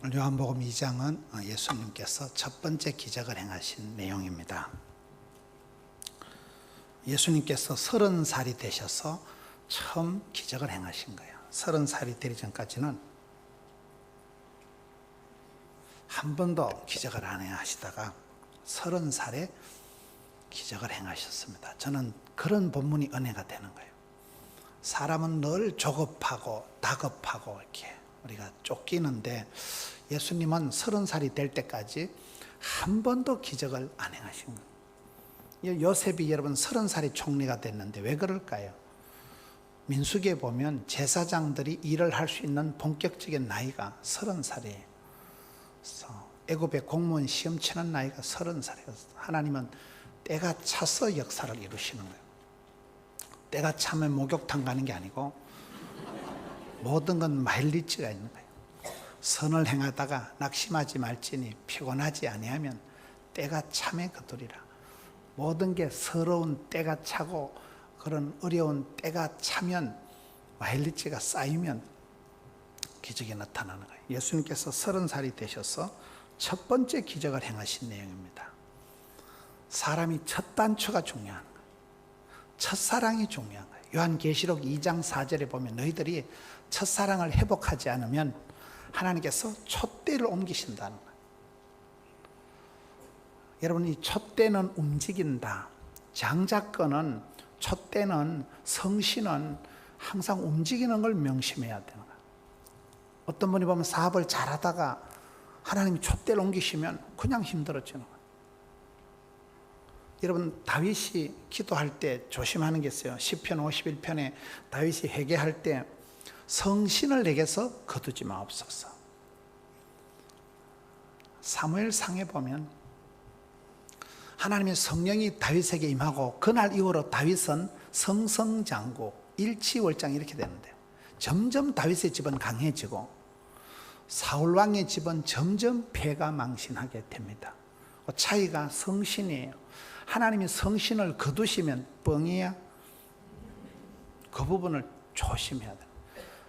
오늘 요한복음 2장은 예수님께서 첫 번째 기적을 행하신 내용입니다. 예수님께서 30살이 되셔서 처음 기적을 행하신 거예요. 30살이 되기 전까지는 한 번도 기적을 안 행하시다가 30살에 기적을 행하셨습니다. 저는 그런 본문이 은혜가 되는 거예요. 사람은 늘 조급하고 다급하고 이렇게 우리가 쫓기는데 예수님은 30살이 될 때까지 한 번도 기적을 안 행하신 거예요. 요셉이 여러분 30살이 총리가 됐는데 왜 그럴까요? 민수기에 보면 제사장들이 일을 할 수 있는 본격적인 나이가 30살이에요. 그래서 애굽에 공무원 시험 치는 나이가 30살이에요. 하나님은 때가 차서 역사를 이루시는 거예요. 때가 차면 목욕탕 가는 게 아니고 모든 건 마일리지가 있는 거예요. 선을 행하다가 낙심하지 말지니 피곤하지 아니하면 때가 참에 거두리라. 모든 게 서러운 때가 차고 그런 어려운 때가 차면 마일리지가 쌓이면 기적이 나타나는 거예요. 예수님께서 30살이 되셔서 첫 번째 기적을 행하신 내용입니다. 사람이 첫 단추가 중요한 거예요. 첫사랑이 중요한 거예요. 요한계시록 2장 4절에 보면 너희들이 첫사랑을 회복하지 않으면 하나님께서 촛대를 옮기신다는 거예요. 여러분, 이 촛대는 움직인다. 장자권은, 촛대는, 성신은 항상 움직이는 걸 명심해야 되는 거예요. 어떤 분이 보면 사업을 잘하다가 하나님이 촛대를 옮기시면 그냥 힘들어지는 거예요. 여러분, 다윗이 기도할 때 조심하는 게 있어요. 시편 51편에 다윗이 회개할 때 성신을 내게서 거두지 마옵소서. 사무엘상에 보면 하나님의 성령이 다윗에게 임하고 그날 이후로 다윗은 성성장구, 일치월장 이렇게 되는데 점점 다윗의 집은 강해지고 사울왕의 집은 점점 패가망신하게 됩니다. 그 차이가 성신이에요. 하나님이 성신을 거두시면 뻥이야. 그 부분을 조심해야 돼요.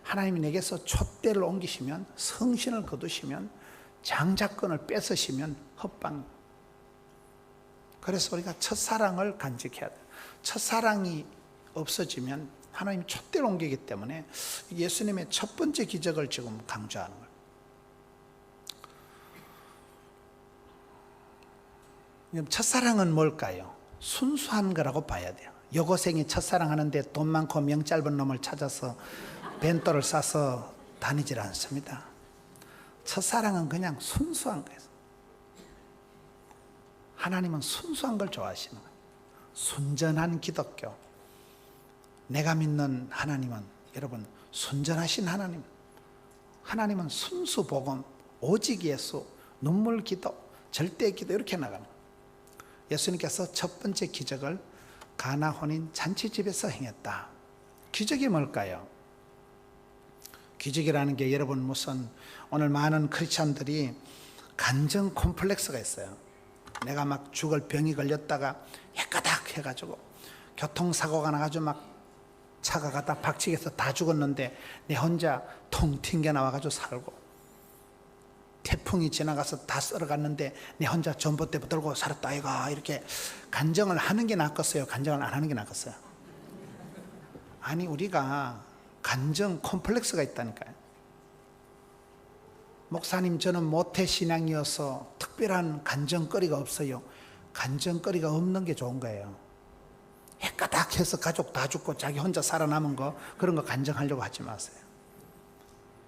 하나님이 내게서 촛대를 옮기시면, 성신을 거두시면, 장자권을 뺏으시면 헛방. 그래서 우리가 첫사랑을 간직해야 돼요. 첫사랑이 없어지면 하나님이 촛대를 옮기기 때문에 예수님의 첫 번째 기적을 지금 강조하는 거예요. 첫사랑은 뭘까요? 순수한 거라고 봐야 돼요. 여고생이 첫사랑하는데 돈 많고 명 짧은 놈을 찾아서 벤또를 싸서 다니질 않습니다. 첫사랑은 그냥 순수한 거예요. 하나님은 순수한 걸 좋아하시는 거예요. 순전한 기독교. 내가 믿는 하나님은 여러분 순전하신 하나님. 하나님은 순수 복음, 오직 예수, 눈물 기도, 절대 기도 이렇게 나가는 거예요. 예수님께서 첫 번째 기적을 가나 혼인 잔치집에서 행했다. 기적이 뭘까요? 기적이라는 게 여러분 무슨 오늘 많은 크리스찬들이 간증 콤플렉스가 있어요. 내가 막 죽을 병이 걸렸다가 해가닥 해가지고 교통사고가 나가지고 막 차가 가다 박치기해서 다 죽었는데 내 혼자 통 튕겨 나와가지고 살고 태풍이 지나가서 다 썰어갔는데 내 혼자 전봇대 붙들고 살았다 아이가 이렇게 간증을 하는 게 낫겠어요? 간증을 안 하는 게 낫겠어요? 아니 우리가 간증 콤플렉스가 있다니까요. 목사님 저는 모태신앙이어서 특별한 간증거리가 없어요. 간증거리가 없는 게 좋은 거예요. 해가닥 해서 가족 다 죽고 자기 혼자 살아남은 거 그런 거 간증하려고 하지 마세요.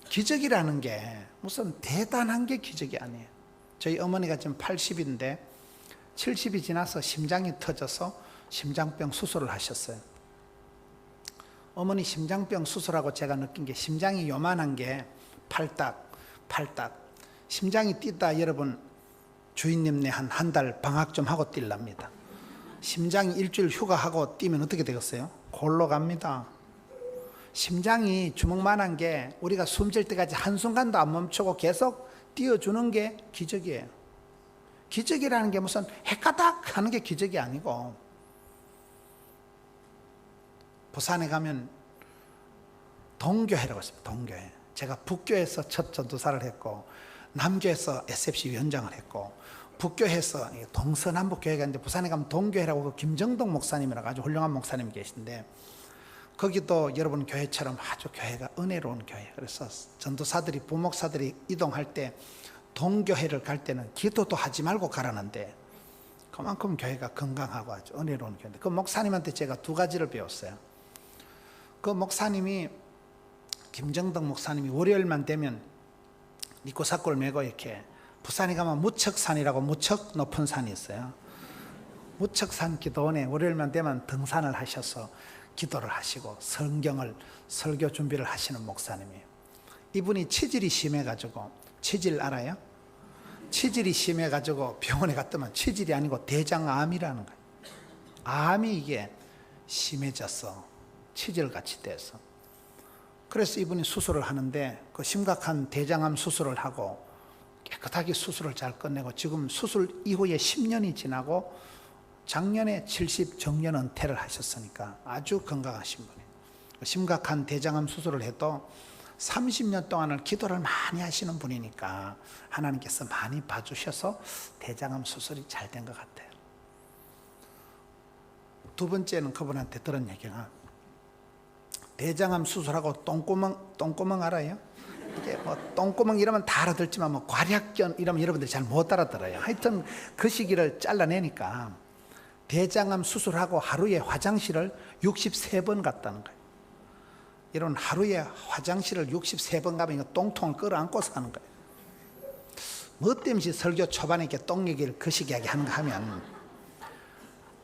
기적이라는 게 무슨 대단한 게 기적이 아니에요. 저희 어머니가 지금 80인데 70이 지나서 심장이 터져서 심장병 수술을 하셨어요. 어머니 심장병 수술하고 제가 느낀 게 심장이 요만한 게 팔딱 심장이 뛰다 여러분 주인님네 한 달 방학 좀 하고 뛸랍니다. 심장이 일주일 휴가하고 뛰면 어떻게 되겠어요? 골로 갑니다. 심장이 주먹만한 게 우리가 숨질 때까지 한순간도 안 멈추고 계속 뛰어주는 게 기적이에요. 기적이라는 게 무슨 해가닥 하는 게 기적이 아니고 부산에 가면 동교회라고 있습니다. 동교회. 제가 북교에서 첫 전도사를 했고 남교에서 SFC 위원장을 했고, 북교에서 동서남북교회가 있는데 부산에 가면 동교회라고 그 김정덕 목사님이라고 아주 훌륭한 목사님이 계신데, 거기도 여러분 교회처럼 아주 교회가 은혜로운 교회. 그래서 전도사들이, 부목사들이 이동할 때 동교회를 갈 때는 기도도 하지 말고 가라는데, 그만큼 교회가 건강하고 아주 은혜로운 교회인데, 그 목사님한테 제가 두 가지를 배웠어요. 그 목사님이, 김정덕 목사님이 월요일만 되면 니코사골 메고 이렇게 부산에 가면 무척산이라고 무척 높은 산이 있어요. 무척산 기도원에 월요일만 되면 등산을 하셔서 기도를 하시고 성경을 설교 준비를 하시는 목사님이에요. 이분이 치질이 심해가지고, 치질 알아요? 치질이 심해가지고 병원에 갔더만 치질이 아니고 대장암이라는 거예요. 암이 이게 심해져서 치질같이 돼서, 그래서 이분이 수술을 하는데 그 심각한 대장암 수술을 하고 깨끗하게 수술을 잘 끝내고, 지금 수술 이후에 10년이 지나고 작년에 70 정년 은퇴를 하셨으니까 아주 건강하신 분이에요. 심각한 대장암 수술을 해도 30년 동안을 기도를 많이 하시는 분이니까 하나님께서 많이 봐주셔서 대장암 수술이 잘 된 것 같아요. 두 번째는 그분한테 들은 얘기가, 대장암 수술하고 똥구멍 알아요? 이게 뭐 똥구멍 이러면 다 알아듣지만 뭐 괄약견 이러면 여러분들이 잘 못 알아들어요. 하여튼 그 시기를 잘라내니까 대장암 수술하고 하루에 화장실을 63번 갔다는 거예요. 여러분, 하루에 화장실을 63번 가면 이거 똥통을 끌어안고서 가는 거예요. 뭐 때문에 설교 초반에 이렇게 똥 얘기를 거시기하게 하는가 하면,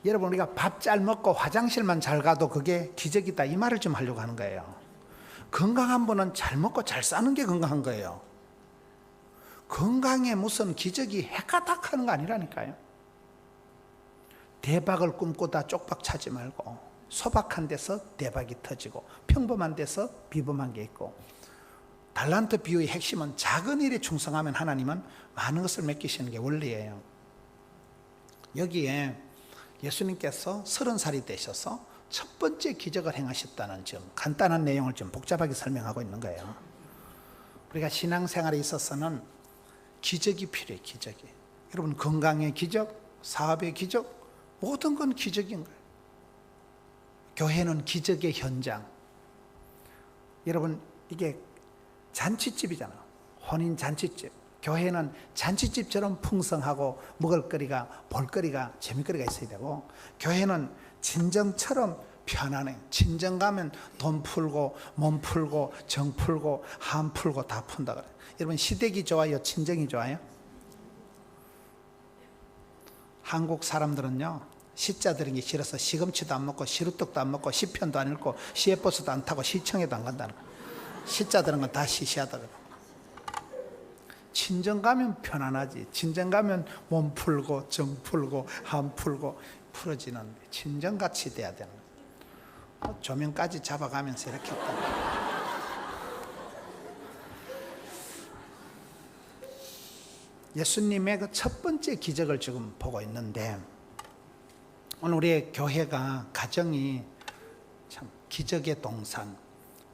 여러분, 우리가 밥 잘 먹고 화장실만 잘 가도 그게 기적이다, 이 말을 좀 하려고 하는 거예요. 건강한 분은 잘 먹고 잘 사는 게 건강한 거예요. 건강에 무슨 기적이 해가닥 하는 거 아니라니까요. 대박을 꿈꾸다 쪽박 차지 말고, 소박한 데서 대박이 터지고 평범한 데서 비범한 게 있고, 달란트 비유의 핵심은 작은 일에 충성하면 하나님은 많은 것을 맡기시는 게 원리예요. 여기에 예수님께서 30살이 되셔서 첫 번째 기적을 행하셨다는 점, 간단한 내용을 좀 복잡하게 설명하고 있는 거예요. 우리가 신앙생활에 있어서는 기적이 필요해요. 기적이. 여러분, 건강의 기적, 사업의 기적, 모든 건 기적인 거예요. 교회는 기적의 현장. 여러분, 이게 잔치집이잖아요. 혼인 잔치집. 교회는 잔치집처럼 풍성하고 먹을거리가, 볼거리가, 재미거리가 있어야 되고, 교회는 진정처럼 편안해. 진정 가면 돈 풀고 몸 풀고 정 풀고 함 풀고 다 푼다 그래요. 여러분, 시댁이 좋아요? 친정이 좋아요? 한국 사람들은요, 시자 들은 게 싫어서 시금치도 안 먹고 시루떡도 안 먹고 시편도 안 읽고 시외버스도 안 타고 시청에도 안 간다는 거예요. 시자 들은 건 다 시시하다 그래요. 친정 가면 편안하지. 친정 가면 몸 풀고 정 풀고 함 풀고 풀어지는, 친정같이 돼야 되는 거예요. 조명까지 잡아가면서 이렇게 했다. 예수님의 그 첫 번째 기적을 지금 보고 있는데, 오늘 우리의 교회가, 가정이 참 기적의 동산,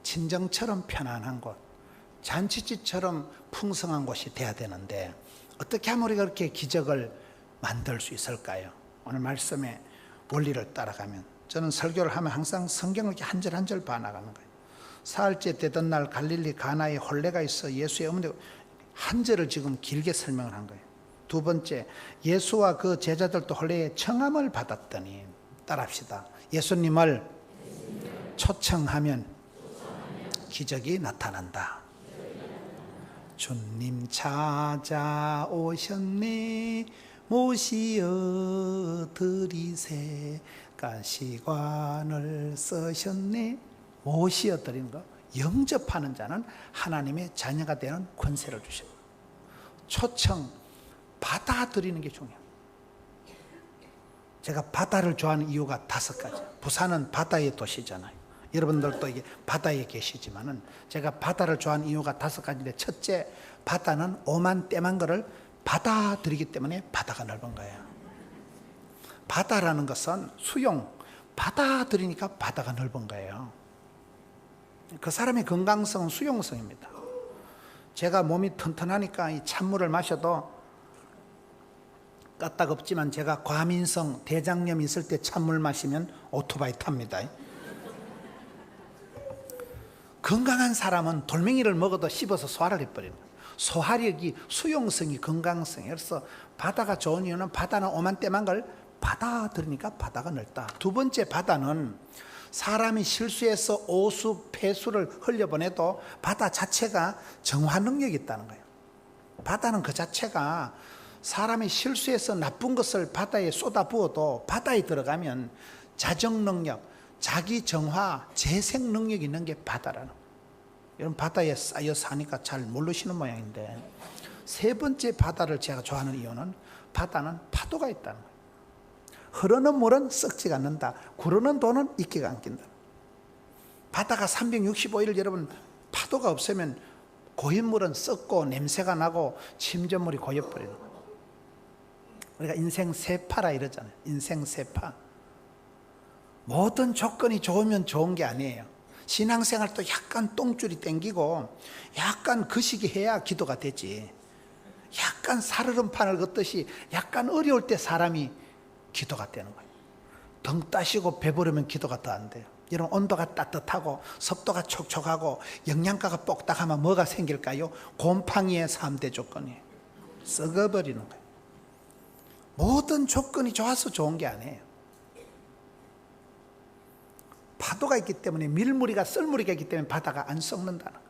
친정처럼 편안한 곳, 잔치집처럼 풍성한 곳이 돼야 되는데, 어떻게 하면 우리가 그렇게 기적을 만들 수 있을까요? 오늘 말씀의 원리를 따라가면, 저는 설교를 하면 항상 성경을 이렇게 한 절 한 절 봐나가는 거예요. 사흘째 되던 날 갈릴리 가나에 혼례가 있어 예수의 어머니, 한 절을 지금 길게 설명을 한 거예요. 두 번째, 예수와 그 제자들도 혼례에 청함을 받았더니, 따라합시다. 예수님을 초청하면 기적이 나타난다. 주님 찾아오셨네, 모시어 드리세, 가시관을 쓰셨네. 모시어 드리는 거, 영접하는 자는 하나님의 자녀가 되는 권세를 주십니다. 초청, 받아들이는 게 중요해요. 제가 바다를 좋아하는 이유가 5가지. 부산은 바다의 도시잖아요. 여러분들도 이게 바다에 계시지만은, 제가 바다를 좋아하는 이유가 5가지인데, 첫째, 바다는 오만 때만 거를 받아들이기 때문에 바다가 넓은 거예요. 바다라는 것은 수용, 받아들이니까 바다가 넓은 거예요. 그 사람의 건강성은 수용성입니다. 제가 몸이 튼튼하니까 이 찬물을 마셔도 까딱없지만 제가 과민성 대장염 있을 때 찬물 마시면 오토바이 탑니다. 건강한 사람은 돌멩이를 먹어도 씹어서 소화를 해버리는 거예요. 소화력이, 수용성이, 건강성이. 그래서 바다가 좋은 이유는 바다는 오만때만 걸 받아들이니까 바다가 넓다. 두 번째, 바다는 사람이 실수해서 오수, 폐수를 흘려보내도 바다 자체가 정화 능력이 있다는 거예요. 바다는 그 자체가 사람이 실수해서 나쁜 것을 바다에 쏟아부어도 바다에 들어가면 자정 능력, 자기 정화, 재생 능력이 있는 게 바다라는 거예요. 여러분 바다에 쌓여 사니까 잘 모르시는 모양인데, 세 번째 바다를 제가 좋아하는 이유는 바다는 파도가 있다는 거예요. 흐르는 물은 썩지가 않는다. 구르는 돈은 이끼가 안 낀다. 바다가 365일 여러분 파도가 없으면 고인물은 썩고 냄새가 나고 침전물이 고여버리는 거예요. 우리가 인생 세파라 이러잖아요. 인생 세파. 모든 조건이 좋으면 좋은 게 아니에요. 신앙생활도 약간 똥줄이 땡기고 약간 거시기 해야 기도가 되지. 약간 살얼음판을 걷듯이 약간 어려울 때 사람이 기도가 되는 거예요. 등 따시고 배부르면 기도가 더 안 돼요. 여러분 온도가 따뜻하고 습도가 촉촉하고 영양가가 뻑딱하면 뭐가 생길까요? 곰팡이의 3대 조건이에요. 썩어버리는 거예요. 모든 조건이 좋아서 좋은 게 아니에요. 파도가 있기 때문에 밀무리가 썰무리가 있기 때문에 바다가 안 썩는다는 거예요.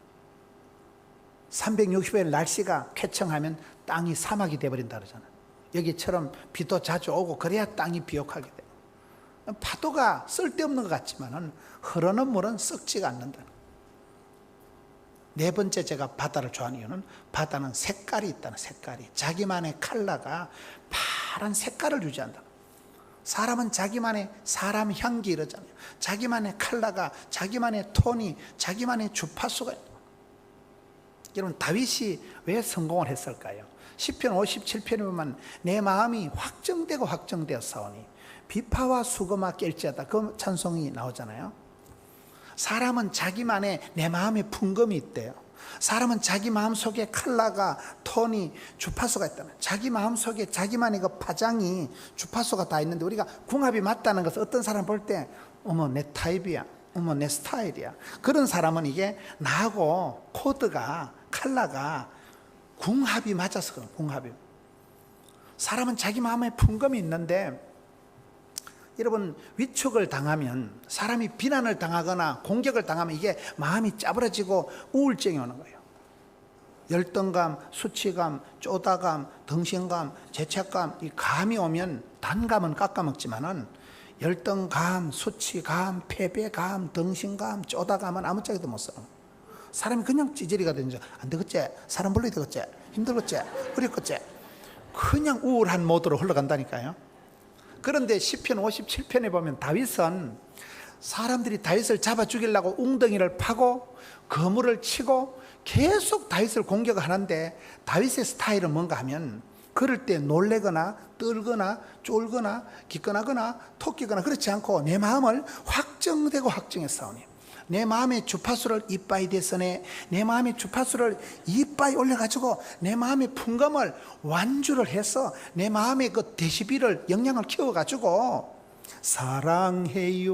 360일 날씨가 쾌청하면 땅이 사막이 돼버린다 그러잖아요. 여기처럼 비도 자주 오고 그래야 땅이 비옥하게 돼요. 파도가 쓸데없는 것 같지만 흐르는 물은 썩지가 않는다. 네 번째 제가 바다를 좋아하는 이유는 바다는 색깔이 있다는, 색깔이. 자기만의 컬러가 파란 색깔을 유지한다. 사람은 자기만의 사람 향기 이러잖아요. 자기만의 컬러가, 자기만의 톤이, 자기만의 주파수가 있다. 여러분 다윗이 왜 성공을 했을까요? 시편 57편에 보면 내 마음이 확정되고 확정되었사오니 비파와 수거마 깰지어다, 그 찬송이 나오잖아요. 사람은 자기만의 내 마음의 풍금이 있대요. 사람은 자기 마음속에 컬러가, 톤이, 주파수가 있다는, 자기 마음속에 자기만의 그 파장이, 주파수가 다 있는데 우리가 궁합이 맞다는 것은 어떤 사람 볼 때 어머 내 타입이야, 어머 내 스타일이야, 그런 사람은 이게 나하고 코드가, 컬러가 궁합이 맞아서 그런, 궁합이. 사람은 자기 마음에 풍금이 있는데 여러분 위축을 당하면, 사람이 비난을 당하거나 공격을 당하면 이게 마음이 짜부러지고 우울증이 오는 거예요. 열등감, 수치감, 쪼다감, 덩신감, 죄책감, 이 감이 오면 단감은 깎아먹지만은 열등감, 수치감, 패배감, 덩신감, 쪼다감은 아무짝에도 못 살아. 사람이 그냥 찌질이가 되는, 안 되겠지, 사람 불러야 되겠지, 힘들겠지, 어렵겠지, 그냥 우울한 모드로 흘러간다니까요. 그런데 시편 57편에 보면 다윗은 사람들이 다윗을 잡아 죽이려고 웅덩이를 파고 거물을 치고 계속 다윗을 공격을 하는데 다윗의 스타일은 뭔가 하면 그럴 때 놀래거나 떨거나 쫄거나 기권하거나 토끼거나 그렇지 않고 내 마음을 확정되고 확정해 싸우니, 내 마음의 주파수를 이빠이 대선에, 내 마음의 주파수를 이빠이 올려가지고 내 마음의 풍감을 완주를 해서 내 마음의 그 데시벨을 영향을 키워가지고 사랑해요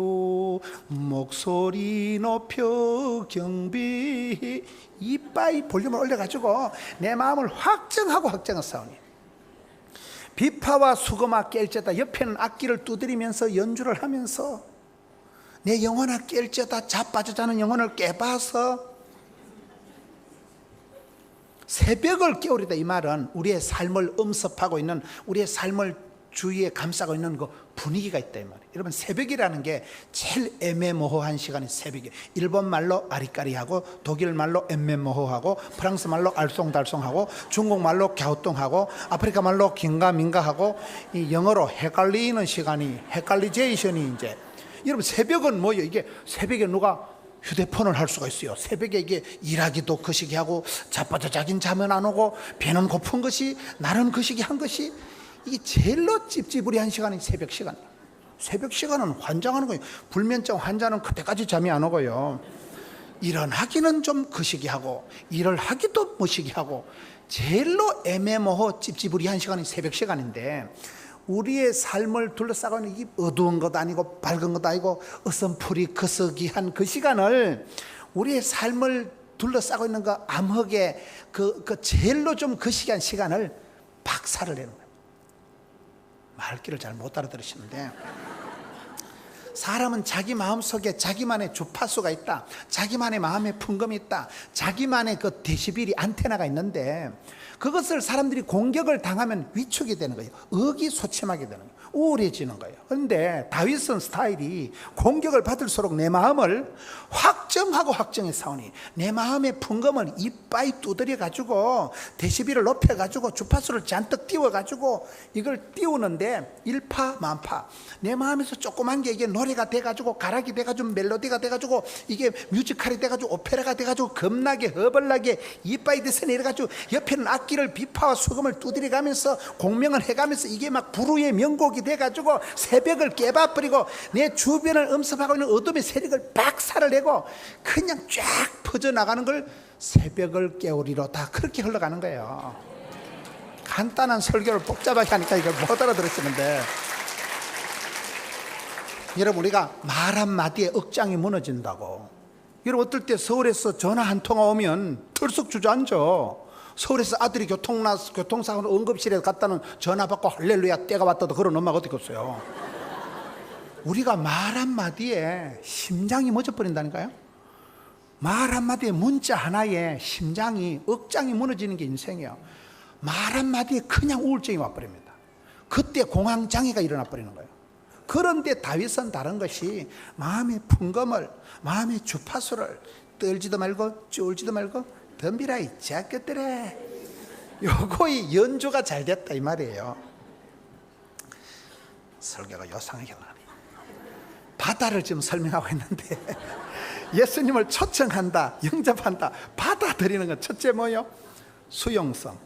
목소리 높여 경배해, 이빠이 볼륨을 올려가지고 내 마음을 확정하고 확정을 싸우니, 비파와 수거마 깰지어다, 옆에는 악기를 두드리면서 연주를 하면서 내 영혼아 깰지어다, 자빠져 자는 영혼을 깨봐서 새벽을 깨우리다. 이 말은 우리의 삶을 엄습하고 있는, 우리의 삶을 주위에 감싸고 있는 그 분위기가 있다 이 말이에요. 여러분 새벽이라는 게 제일 애매모호한 시간이 새벽이에요. 일본 말로 아리까리하고, 독일 말로 엠메모호하고, 프랑스 말로 알쏭달쏭하고, 중국 말로 갸우뚱하고, 아프리카 말로 긴가민가하고, 이 영어로 헷갈리는 시간이, 헷갈리제이션이 이제. 여러분 새벽은 뭐예요? 이게 새벽에 누가 휴대폰을 할 수가 있어요. 새벽에 이게 일하기도 거시기 하고, 자빠져 자긴 잠은 안 오고, 배는 고픈 것이, 날은 거시기 한 것이, 이게 제일로 찝찝우리한 시간이 새벽 시간. 새벽 시간은 환장하는 거예요. 불면증 환자는 그때까지 잠이 안 오고요. 일을 하기는 좀 거시기 하고 일을 하기도 무시기 하고 제일로 애매모호 찝찝우리한 시간이 새벽 시간인데, 우리의 삶을 둘러싸고 있는 이 어두운 것도 아니고 밝은 것도 아니고 어슴푸리 거스기한 그 시간을, 우리의 삶을 둘러싸고 있는 그 암흑의 그 제일로 좀 거시기한 시간을 박살을 내는 거예요. 말귀를 잘 못 알아들으시는데, 사람은 자기 마음속에 자기만의 주파수가 있다, 자기만의 마음의 풍금이 있다, 자기만의 그 데시벨이 안테나가 있는데, 그것을 사람들이 공격을 당하면 위축이 되는 거예요. 의기소침하게 되는 거예요. 우울해지는 거예요. 그런데 다윗은 스타일이 공격을 받을수록 내 마음을 확정하고 확정해 싸우니, 내 마음의 풍금을 이빠이 두드려 가지고 데시벨을 높여 가지고 주파수를 잔뜩 띄워 가지고 이걸 띄우는데 일파만파, 내 마음에서 조그만 게 이게 노래가 돼 가지고 가락이 돼 가지고 멜로디가 돼 가지고 이게 뮤지컬이 돼 가지고 오페라가 돼 가지고 겁나게 허벌나게 이빠이 돼서 내려 가지고 옆에는 악기를 비파와 수금을 두드려 가면서 공명을 해 가면서 이게 막 불후의 명곡이 돼가지고 새벽을 깨봐버리고 내 주변을 엄습하고 있는 어둠의 세력을 박살을 내고 그냥 쫙 퍼져나가는 걸 새벽을 깨우리로 다 그렇게 흘러가는 거예요. 간단한 설교를 복잡하게 하니까 이걸 못 알아들으시는데, 여러분, 우리가 말 한마디에 억장이 무너진다고, 여러분 어떨 때 서울에서 전화 한 통화 오면 털썩 주저앉아. 서울에서 아들이 교통사고로 응급실에 갔다는 전화 받고 할렐루야 때가 왔다도 그런 엄마가 어떻게 없어요. 우리가 말 한마디에 심장이 멎어버린다니까요. 말 한마디에 문자 하나에 심장이 억장이 무너지는 게 인생이에요. 말 한마디에 그냥 우울증이 와버립니다. 그때 공황장애가 일어나 버리는 거예요. 그런데 다윗은 다른 것이 마음의 풍금을, 마음의 주파수를 떨지도 말고 쫄지도 말고 덤비라 이 자식들아, 요거의 연주가 잘 됐다 이 말이에요. 설교가 요상하게 나네. 바다를 지금 설명하고 있는데 예수님을 초청한다, 영접한다, 받아들이는 건 첫째 뭐요? 수용성,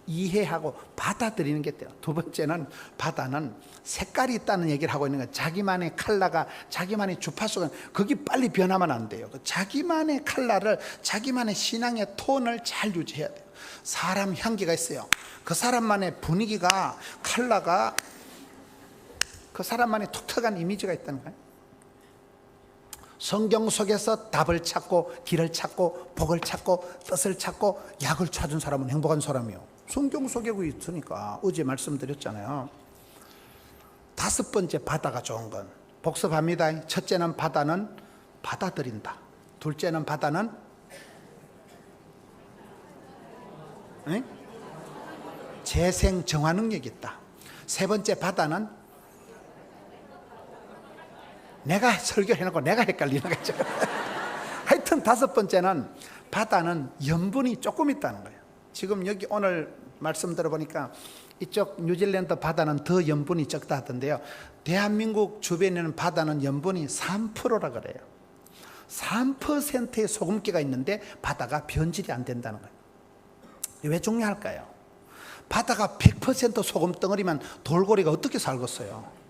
이해하고 받아들이는 게 돼요. 두 번째는, 바다는 색깔이 있다는 얘기를 하고 있는 거예요. 자기만의 컬러가, 자기만의 주파수가, 거기 빨리 변하면 안 돼요. 자기만의 컬러를, 자기만의 신앙의 톤을 잘 유지해야 돼요. 사람 향기가 있어요. 그 사람만의 분위기가, 컬러가, 그 사람만의 독특한 이미지가 있다는 거예요. 성경 속에서 답을 찾고 길을 찾고 복을 찾고 뜻을 찾고 약을 찾은 사람은 행복한 사람이요. 성경 속에 있으니까. 어제 말씀드렸잖아요. 다섯 번째 바다가 좋은 건, 복습합니다. 첫째는 바다는 받아들인다. 둘째는 바다는 재생 정화 능력이 있다. 세 번째 바다는, 내가 설교해놓고 내가 헷갈리는 거죠. 하여튼 다섯 번째는, 바다는 염분이 조금 있다는 거예요. 지금 여기 오늘 말씀 들어보니까 이쪽 뉴질랜드 바다는 더 염분이 적다 하던데요, 대한민국 주변에는 바다는 염분이 3%라 그래요. 3%의 소금기가 있는데 바다가 변질이 안 된다는 거예요. 왜 중요할까요? 바다가 100% 소금 덩어리면 돌고래가 어떻게 살겠어요?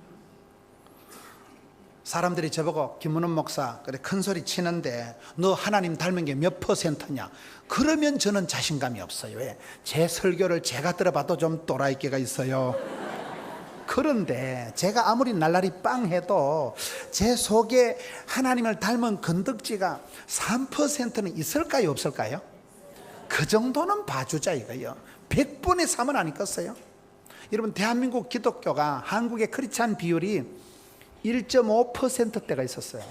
사람들이 저보고 김문원 목사 그래 큰 소리 치는데 너 하나님 닮은 게 몇 %냐? 그러면 저는 자신감이 없어요. 왜? 제 설교를 제가 들어봐도 좀 또라이끼가 있어요. 그런데 제가 아무리 날라리 빵 해도 제 속에 하나님을 닮은 건덕지가 3%는 있을까요, 없을까요? 그 정도는 봐주자 이거요. 100분의 3은 아니겠어요? 여러분, 대한민국 기독교가 한국의 크리스찬 비율이 1.5%대가 있었어요.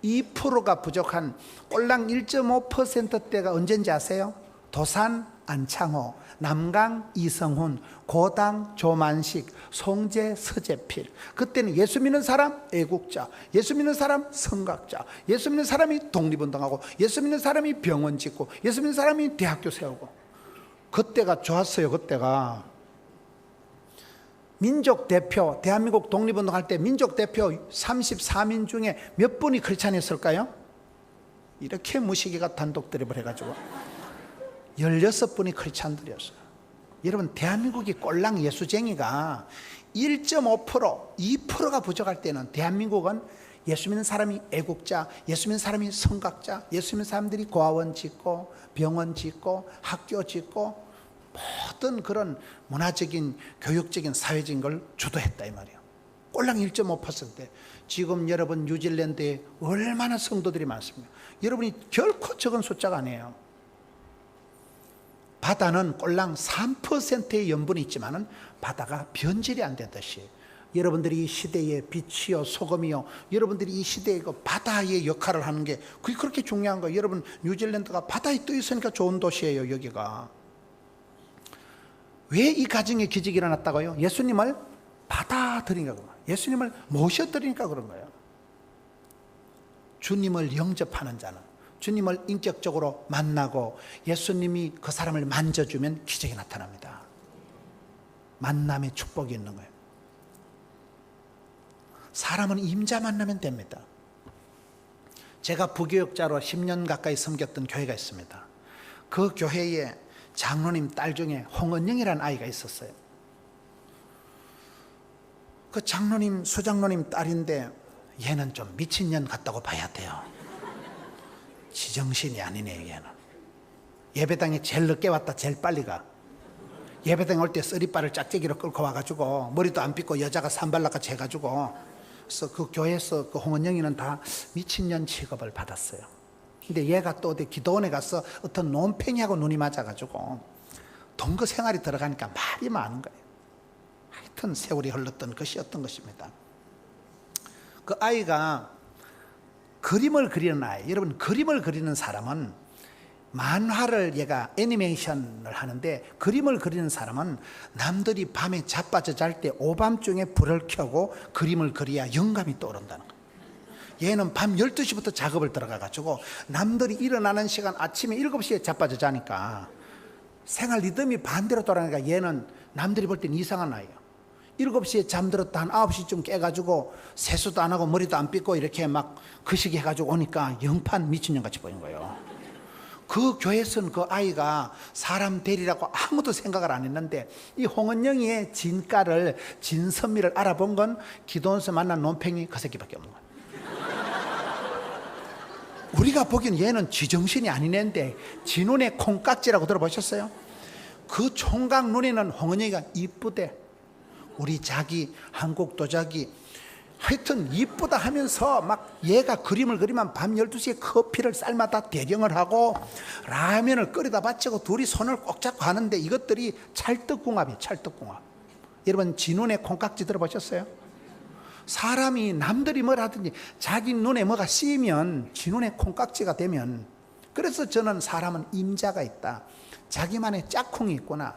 2%가 부족한 꼴랑 1.5%대가 언젠지 아세요? 도산 안창호, 남강 이성훈, 고당 조만식, 송재 서재필. 그때는 예수 믿는 사람 애국자, 예수 믿는 사람 성각자, 예수 믿는 사람이 독립운동하고, 예수 믿는 사람이 병원 짓고, 예수 믿는 사람이 대학교 세우고. 그때가 좋았어요. 그때가 민족 대표, 대한민국 독립운동할 때 민족 대표 34민 중에 몇 분이 크리스찬이었을까요? 이렇게 무시기가 단독 드립을 해가지고 16분이 크리스찬들이었어요. 여러분, 대한민국이 꼴랑 예수쟁이가 1.5%, 2%가 부족할 때는 대한민국은 예수 믿는 사람이 애국자, 예수 믿는 사람이 성각자, 예수 믿는 사람들이 고아원 짓고 병원 짓고 학교 짓고 모든 그런 문화적인 교육적인 사회적인 걸 주도했다 이 말이에요. 꼴랑 1.5%. 지금 여러분 뉴질랜드에 얼마나 성도들이 많습니까? 여러분이 결코 적은 숫자가 아니에요. 바다는 꼴랑 3%의 염분이 있지만은 바다가 변질이 안 되듯이 여러분들이 이 시대의 빛이요 소금이요, 여러분들이 이 시대의 그 바다의 역할을 하는 게 그게 그렇게 중요한 거예요. 여러분 뉴질랜드가 바다에 떠 있으니까 좋은 도시예요. 여기가 왜 이 가정에 기적이 일어났다고요? 예수님을 받아들이니까 그런 거예요. 예수님을 모셔드리니까 그런 거예요. 주님을 영접하는 자는, 주님을 인격적으로 만나고 예수님이 그 사람을 만져주면 기적이 나타납니다. 만남의 축복이 있는 거예요. 사람은 임자 만나면 됩니다. 제가 부교역자로 10년 가까이 섬겼던 교회가 있습니다. 그 교회에 장로님 딸 중에 홍은영이라는 아이가 있었어요. 그 장로님, 수장로님 딸인데 얘는 좀 미친년 같다고 봐야 돼요. 지정신이 아니네요. 얘는 예배당에 제일 늦게 왔다 제일 빨리 가. 예배당 올 때 쓰리바를 짝짝이로 끌고 와가지고 머리도 안 빗고 여자가 산발락같이 해가지고, 그래서 그 교회에서 그 홍은영이는 다 미친년 취급을 받았어요. 근데 얘가 또 어디 기도원에 가서 어떤 논팽이하고 눈이 맞아가지고 동거 생활이 들어가니까 말이 많은 거예요. 하여튼 세월이 흘렀던 것이었던 것입니다. 그 아이가 그림을 그리는 아이, 여러분 그림을 그리는 사람은 만화를 얘가 애니메이션을 하는데 그림을 그리는 사람은 남들이 밤에 자빠져 잘 때 오밤중에 불을 켜고 그림을 그려야 영감이 떠오른다는 거예요. 얘는 밤 12시부터 작업을 들어가가지고 남들이 일어나는 시간 아침에 7시에 자빠져 자니까 생활 리듬이 반대로 돌아가니까 얘는 남들이 볼 땐 이상한 아이예요. 7시에 잠들었다 한 9시쯤 깨가지고 세수도 안 하고 머리도 안 빗고 이렇게 막 그 시기 해가지고 오니까 영판 미친년같이 보인 거예요. 그 교회에서는 그 아이가 사람 되리라고 아무도 생각을 안 했는데 이 홍은영이의 진가를, 진선미를 알아본 건 기도원에서 만난 논팽이 그 새끼밖에 없는 거예요. 우리가 보기엔 얘는 지정신이 아닌 애인데 진운의 콩깍지라고 들어보셨어요? 그 총각 눈에는 홍은영이가 이쁘대. 우리 자기 한국 도자기 하여튼 이쁘다 하면서 막 얘가 그림을 그리면 밤 12시에 커피를 쌀마다 대경을 하고 라면을 끓여다 바치고 둘이 손을 꼭 잡고 하는데 이것들이 찰떡궁합이에요. 찰떡궁합. 여러분 진운의 콩깍지 들어보셨어요? 사람이 남들이 뭘 하든지 자기 눈에 뭐가 씌이면 진운의 콩깍지가 되면, 그래서 저는 사람은 임자가 있다, 자기만의 짝꿍이 있구나,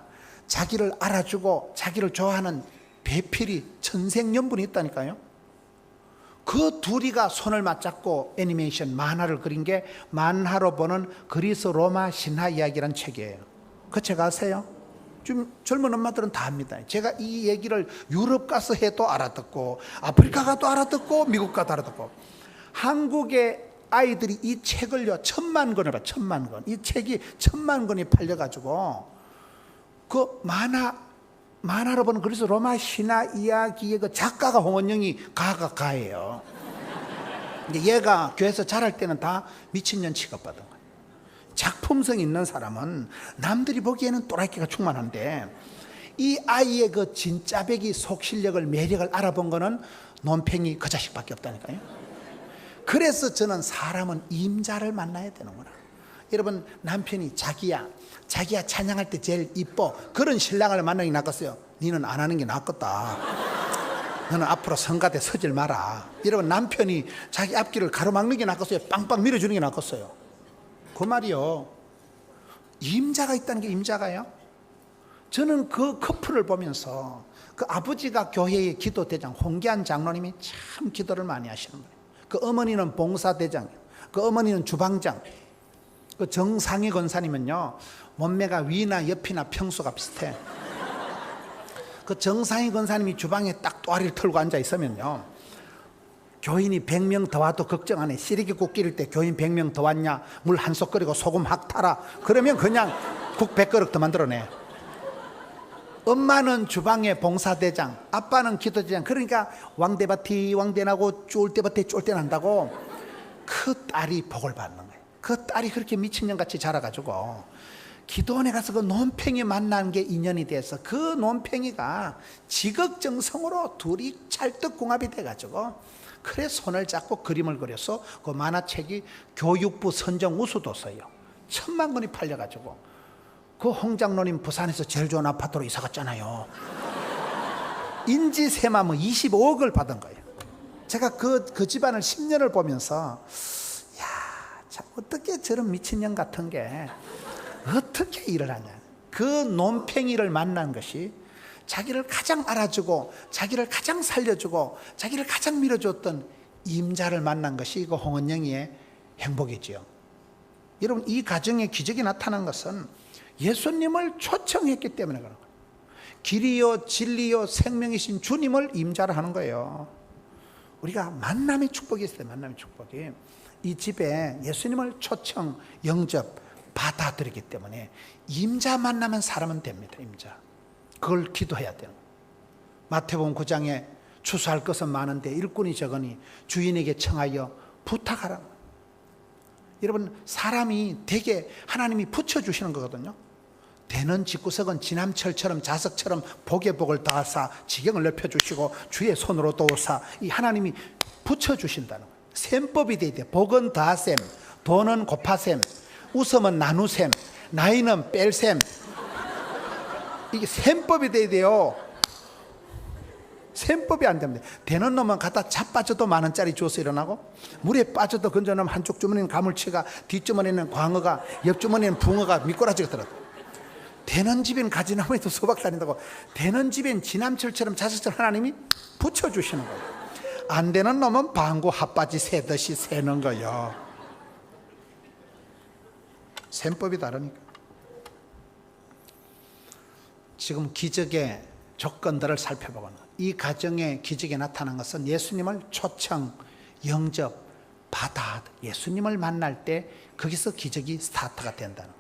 자기를 알아주고 자기를 좋아하는 배필이 천생연분이 있다니까요. 그 둘이가 손을 맞잡고 애니메이션 만화를 그린 게 만화로 보는 그리스 로마 신화 이야기라는 책이에요. 그 책 아세요? 좀 젊은 엄마들은 다 압니다. 제가 이 얘기를 유럽 가서 해도 알아듣고 아프리카 가도 알아듣고 미국 가도 알아듣고, 한국의 아이들이 이 책을요 1,000만 권을 봐. 1,000만 권. 이 책이 1,000만 권이 팔려가지고 그 만화로 보는 그래서 로마 신화 이야기의 그 작가가 홍은영이 가예요. 근데 얘가 교회에서 자랄 때는 다 미친년 취급받은 거예요. 작품성 있는 사람은 남들이 보기에는 또라이끼가 충만한데 이 아이의 그 진짜배기 속실력을, 매력을 알아본 거는 논팽이 그 자식밖에 없다니까요. 그래서 저는 사람은 임자를 만나야 되는구나. 여러분 남편이 자기야 찬양할 때 제일 이뻐, 그런 신랑을 만나기 낫겠어요? 니는 안 하는 게 낫겠다. 너는 앞으로 성가대 서질 마라. 여러분 남편이 자기 앞길을 가로막는 게 낫겠어요? 빵빵 밀어주는 게 낫겠어요? 그 말이요. 임자가 있다는 게 임자가요. 저는 그 커플을 보면서 그 아버지가 교회의 기도대장 홍기한 장로님이 참 기도를 많이 하시는 거예요. 그 어머니는 봉사대장, 그 어머니는 주방장. 그 정상희 권사님은요 몸매가 위나 옆이나 평수가 비슷해. 그 정상희 권사님이 주방에 딱 또아리를 털고 앉아 있으면요 교인이 100명 더 와도 걱정 안 해. 시래기국 끓일 때 교인 100명 더 왔냐, 물 한 솥 끓이고 소금 확 타라, 그러면 그냥 국 100그릇 더 만들어내. 엄마는 주방의 봉사대장, 아빠는 기도대장. 그러니까 왕대밭이 왕대나고 쫄대밭이 쫄대난다고 그 딸이 복을 받는 거예요. 그 딸이 그렇게 미친년같이 자라가지고 기도원에 가서 그 논팽이 만난 게 인연이 돼서 그 논팽이가 지극정성으로 둘이 찰떡궁합이 돼가지고 그래 손을 잡고 그림을 그려서 그 만화책이 교육부 선정 우수도서예요. 1,000만 권이 팔려가지고 그 홍장로님 부산에서 제일 좋은 아파트로 이사 갔잖아요. 인지세마뭐 25억을 받은 거예요. 제가 그 집안을 10년을 보면서 야, 참 어떻게 저런 미친년 같은 게 어떻게 일을 하냐. 그 논팽이를 만난 것이 자기를 가장 알아주고 자기를 가장 살려주고 자기를 가장 밀어줬던 임자를 만난 것이 그 홍은영이의 행복이지요. 여러분, 이 가정에 기적이 나타난 것은 예수님을 초청했기 때문에 그런 거예요. 길이요 진리요 생명이신 주님을 임자로 하는 거예요. 우리가 만남의 축복이 있어요. 만남의 축복이. 이 집에 예수님을 초청, 영접, 받아들이기 때문에 임자 만나면 사람은 됩니다. 임자. 그걸 기도해야 돼요. 마태복음 9장에 추수할 것은 많은데 일꾼이 적으니 주인에게 청하여 부탁하라. 여러분, 사람이 되게 하나님이 붙여주시는 거거든요. 되는 집구석은 지남철처럼 자석처럼 복의 복을 더하사 지경을 넓혀주시고 주의 손으로 도우사, 이 하나님이 붙여주신다는 거예요. 셈법이 돼야 돼. 복은 더하셈, 돈은 곱하셈, 웃음은 나누셈, 나이는 뺄셈. 이게 셈법이 돼야 돼요. 셈법이 안 됩니다. 되는 놈은 갖다 자빠져도 10,000원짜리 주워서 일어나고, 물에 빠져도 건져놓으면 한쪽 주머니는 가물치가, 뒷주머니는 광어가, 옆주머니는 붕어가 미꾸라지가 들어. 되는 집엔 가지나무에도 수박 다닌다고. 되는 집엔 지남철처럼 자석처럼 하나님이 붙여주시는 거예요. 안 되는 놈은 방구 핫바지 새듯이 새는 거예요. 셈법이 다르니까. 지금 기적의 조건들을 살펴보거나 이 가정에 기적이 나타난 것은 예수님을 초청, 영접, 받아, 예수님을 만날 때 거기서 기적이 스타트가 된다는 거예요.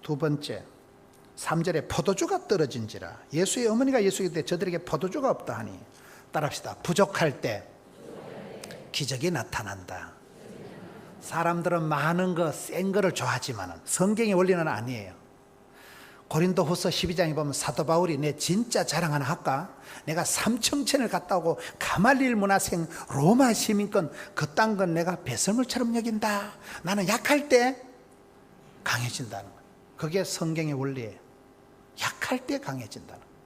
두 번째, 3절에 포도주가 떨어진지라. 예수의 어머니가 예수에게 저들에게 포도주가 없다 하니, 따라합시다. 부족할 때 기적이 나타난다. 사람들은 많은 거, 센 거를 좋아하지만 성경의 원리는 아니에요. 고린도후서 12장에 보면 사도 바울이 내 진짜 자랑 하나 할까? 내가 삼청천을 갔다 오고 가말리엘 문화생 로마 시민권 그딴 건 내가 배설물처럼 여긴다. 나는 약할 때 강해진다는 거예요. 그게 성경의 원리예요. 약할 때 강해진다는 거예요.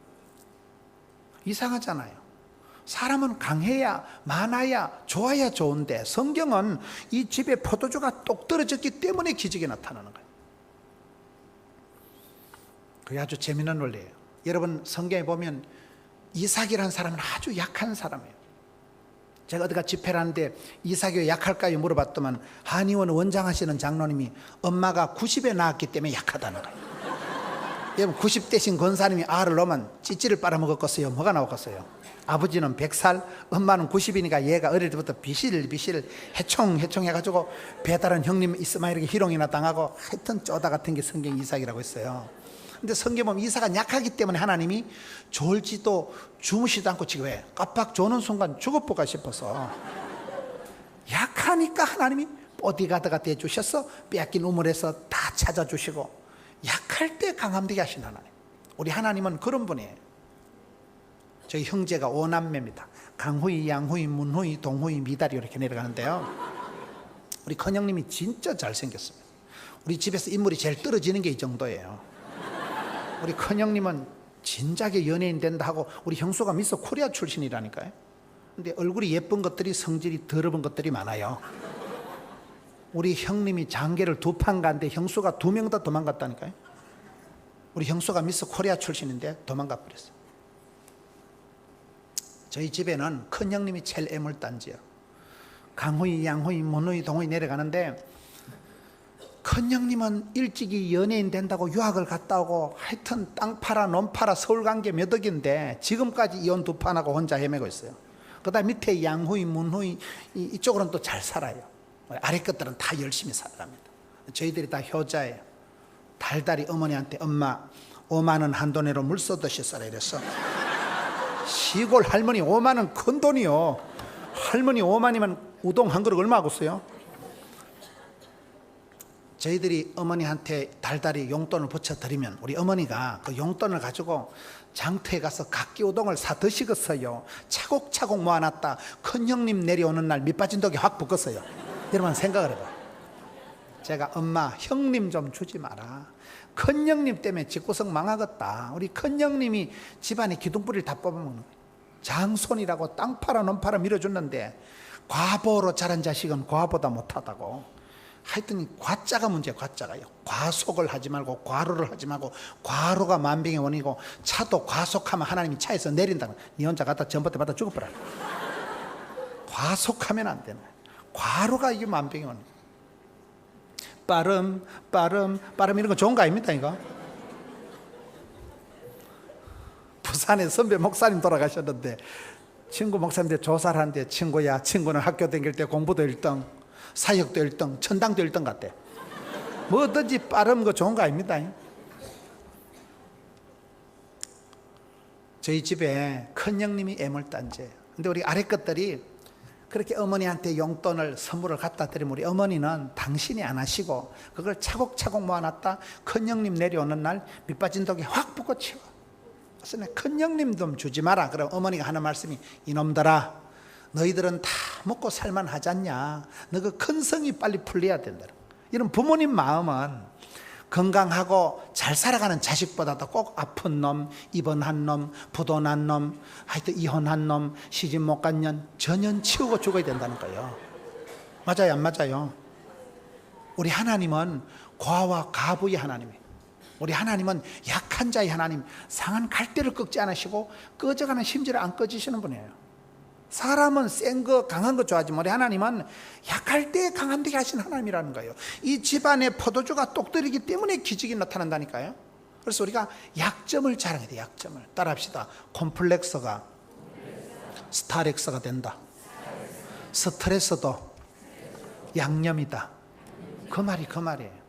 이상하잖아요. 사람은 강해야, 많아야, 좋아야 좋은데 성경은 이 집에 포도주가 똑 떨어졌기 때문에 기적이 나타나는 거예요. 그게 아주 재미난 원리예요. 여러분, 성경에 보면 이삭이라는 사람은 아주 약한 사람이에요. 제가 어디가 집회를 하는데 이삭이 약할까요? 물어봤더만 한의원 원장하시는 장로님이 엄마가 90에 낳았기 때문에 약하다는 거예요. 여러분, 90대신 권사님이 알을 넣으면 찌찌를 빨아먹었겠어요? 뭐가 나왔겠어요? 아버지는 100살, 엄마는 90이니까 얘가 어릴 때부터 비실 해총 해가지고 배다른 형님 있으면 이렇게 희롱이나 당하고 하여튼 쪼다 같은 게 성경 이삭이라고 했어요. 근데 성경 보면 이삭은 약하기 때문에 하나님이 졸지도 주무시도 않고 지금 왜 깜빡 조는 순간 죽어볼까 싶어서 약하니까 하나님이 보디가드가 되어주셔서 빼앗긴 우물에서 다 찾아주시고 약할 때 강함되게 하신 하나님. 우리 하나님은 그런 분이에요. 저희 형제가 5남매입니다. 강후이, 양후이, 문후이, 동후이, 미다리 이렇게 내려가는데요. 우리 큰형님이 진짜 잘생겼습니다. 우리 집에서 인물이 제일 떨어지는 게 이 정도예요. 우리 큰형님은 진작에 연예인 된다 하고 우리 형수가 미스 코리아 출신이라니까요. 근데 얼굴이 예쁜 것들이 성질이 더러운 것들이 많아요. 우리 형님이 장계를 2판 갔는데 형수가 2명 다 도망갔다니까요. 우리 형수가 미스 코리아 출신인데 도망가 버렸어요. 저희 집에는 큰형님이 제일 애물단지요. 강후이, 양후이, 문후이, 동후이 내려가는데 큰형님은 일찍이 연예인 된다고 유학을 갔다 오고 하여튼 땅 팔아 논 팔아 서울 간 게 몇 억인데 지금까지 이혼 2판하고 혼자 헤매고 있어요. 그 다음 밑에 양후이, 문후이 이쪽으로는 또 잘 살아요. 아래 것들은 다 열심히 살아갑니다. 저희들이 다 효자예요. 달달이 어머니한테 엄마 5만 원 한돈으로 물 쏘듯이 써라 이랬어. 시골 할머니 5만 원 큰 돈이요. 할머니 5만이면 우동 한 그릇 얼마 하겠어요? 저희들이 어머니한테 달달이 용돈을 붙여드리면 우리 어머니가 그 용돈을 가지고 장터에 가서 각기 우동을 사 드시겠어요? 차곡차곡 모아놨다 큰 형님 내려오는 날 밑빠진 독이 확 붙겠어요. 여러분 생각을 해봐. 제가 엄마 형님 좀 주지 마라. 큰 형님 때문에 집구석 망하겠다. 우리 큰 형님이 집안에 기둥뿌리를 다 뽑아먹는 거예요. 장손이라고 땅 팔아 논 팔아 밀어줬는데 과보로 자란 자식은 과보다 못하다고. 하여튼 과자가 문제야. 과자가요. 과속을 하지 말고 과로를 하지 말고, 과로가 만병의 원이고 차도 과속하면 하나님이 차에서 내린다는 거야. 네 혼자 갖다 전봇대 받아 죽어버려. 과속하면 안 되는 거야. 과로가 이게 만병의 원이야. 빠름 이런 거 좋은 거 아닙니까 이거? 부산에 선배 목사님 돌아가셨는데 친구 목사님한테 조사를 하는데, 친구는 학교 다닐 때 공부도 1등, 사역도 1등, 천당도 1등 같대. 뭐든지 빠른 거 좋은 거 아닙니다. 저희 집에 큰 형님이 애물단지예요. 근데 우리 아래 것들이 그렇게 어머니한테 용돈을 선물을 갖다 드리면 우리 어머니는 당신이 안 하시고 그걸 차곡차곡 모아놨다 큰 형님 내려오는 날 밑빠진 독이 확 붙고 치워. 그래서 큰 형님 좀 주지 마라. 그럼 어머니가 하는 말씀이, 이놈들아 너희들은 다 먹고 살만 하잖냐. 너 그 큰 성이 빨리 풀려야 된다. 이런 부모님 마음은 건강하고 잘 살아가는 자식보다도 꼭 아픈 놈, 입원한 놈, 부도난 놈, 하여튼 이혼한 놈, 시집 못 간 년 전혀 치우고 죽어야 된다는 거예요. 맞아요 안 맞아요? 우리 하나님은 과와 가부의 하나님이에요. 우리 하나님은 약한 자의 하나님, 상한 갈대를 꺾지 않으시고 꺼져가는 심지를 안 꺼지시는 분이에요. 사람은 센 거 강한 거 좋아하지만 우리 하나님은 약할 때 강한 되게 하시는 하나님이라는 거예요. 이 집안에 포도주가 똑들이기 때문에 기적이 나타난다니까요. 그래서 우리가 약점을 자랑해야 돼요. 약점을 따라합시다. 콤플렉스가 스타렉스가 된다. 스트레스도 양념이다. 그 말이에요.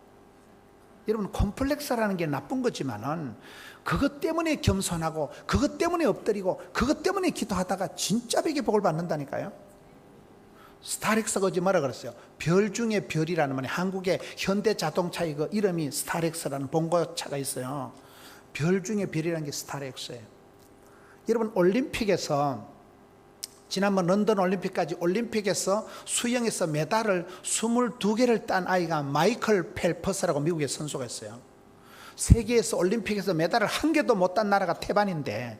여러분 콤플렉스라는 게 나쁜 거지만은 그것 때문에 겸손하고 그것 때문에 엎드리고 그것 때문에 기도하다가 진짜 백의 복을 받는다니까요. 스타렉스가 어제 뭐라 그랬어요? 별 중에 별이라는 말이, 한국의 현대자동차의 그 이름이 스타렉스라는 봉고차가 있어요. 별 중에 별이라는 게 스타렉스예요. 여러분 올림픽에서 지난번 런던 올림픽까지 올림픽에서 수영에서 메달을 22개를 딴 아이가 마이클 펠퍼스라고 미국의 선수가 있어요. 세계에서 올림픽에서 메달을 한 개도 못 딴 나라가 태반인데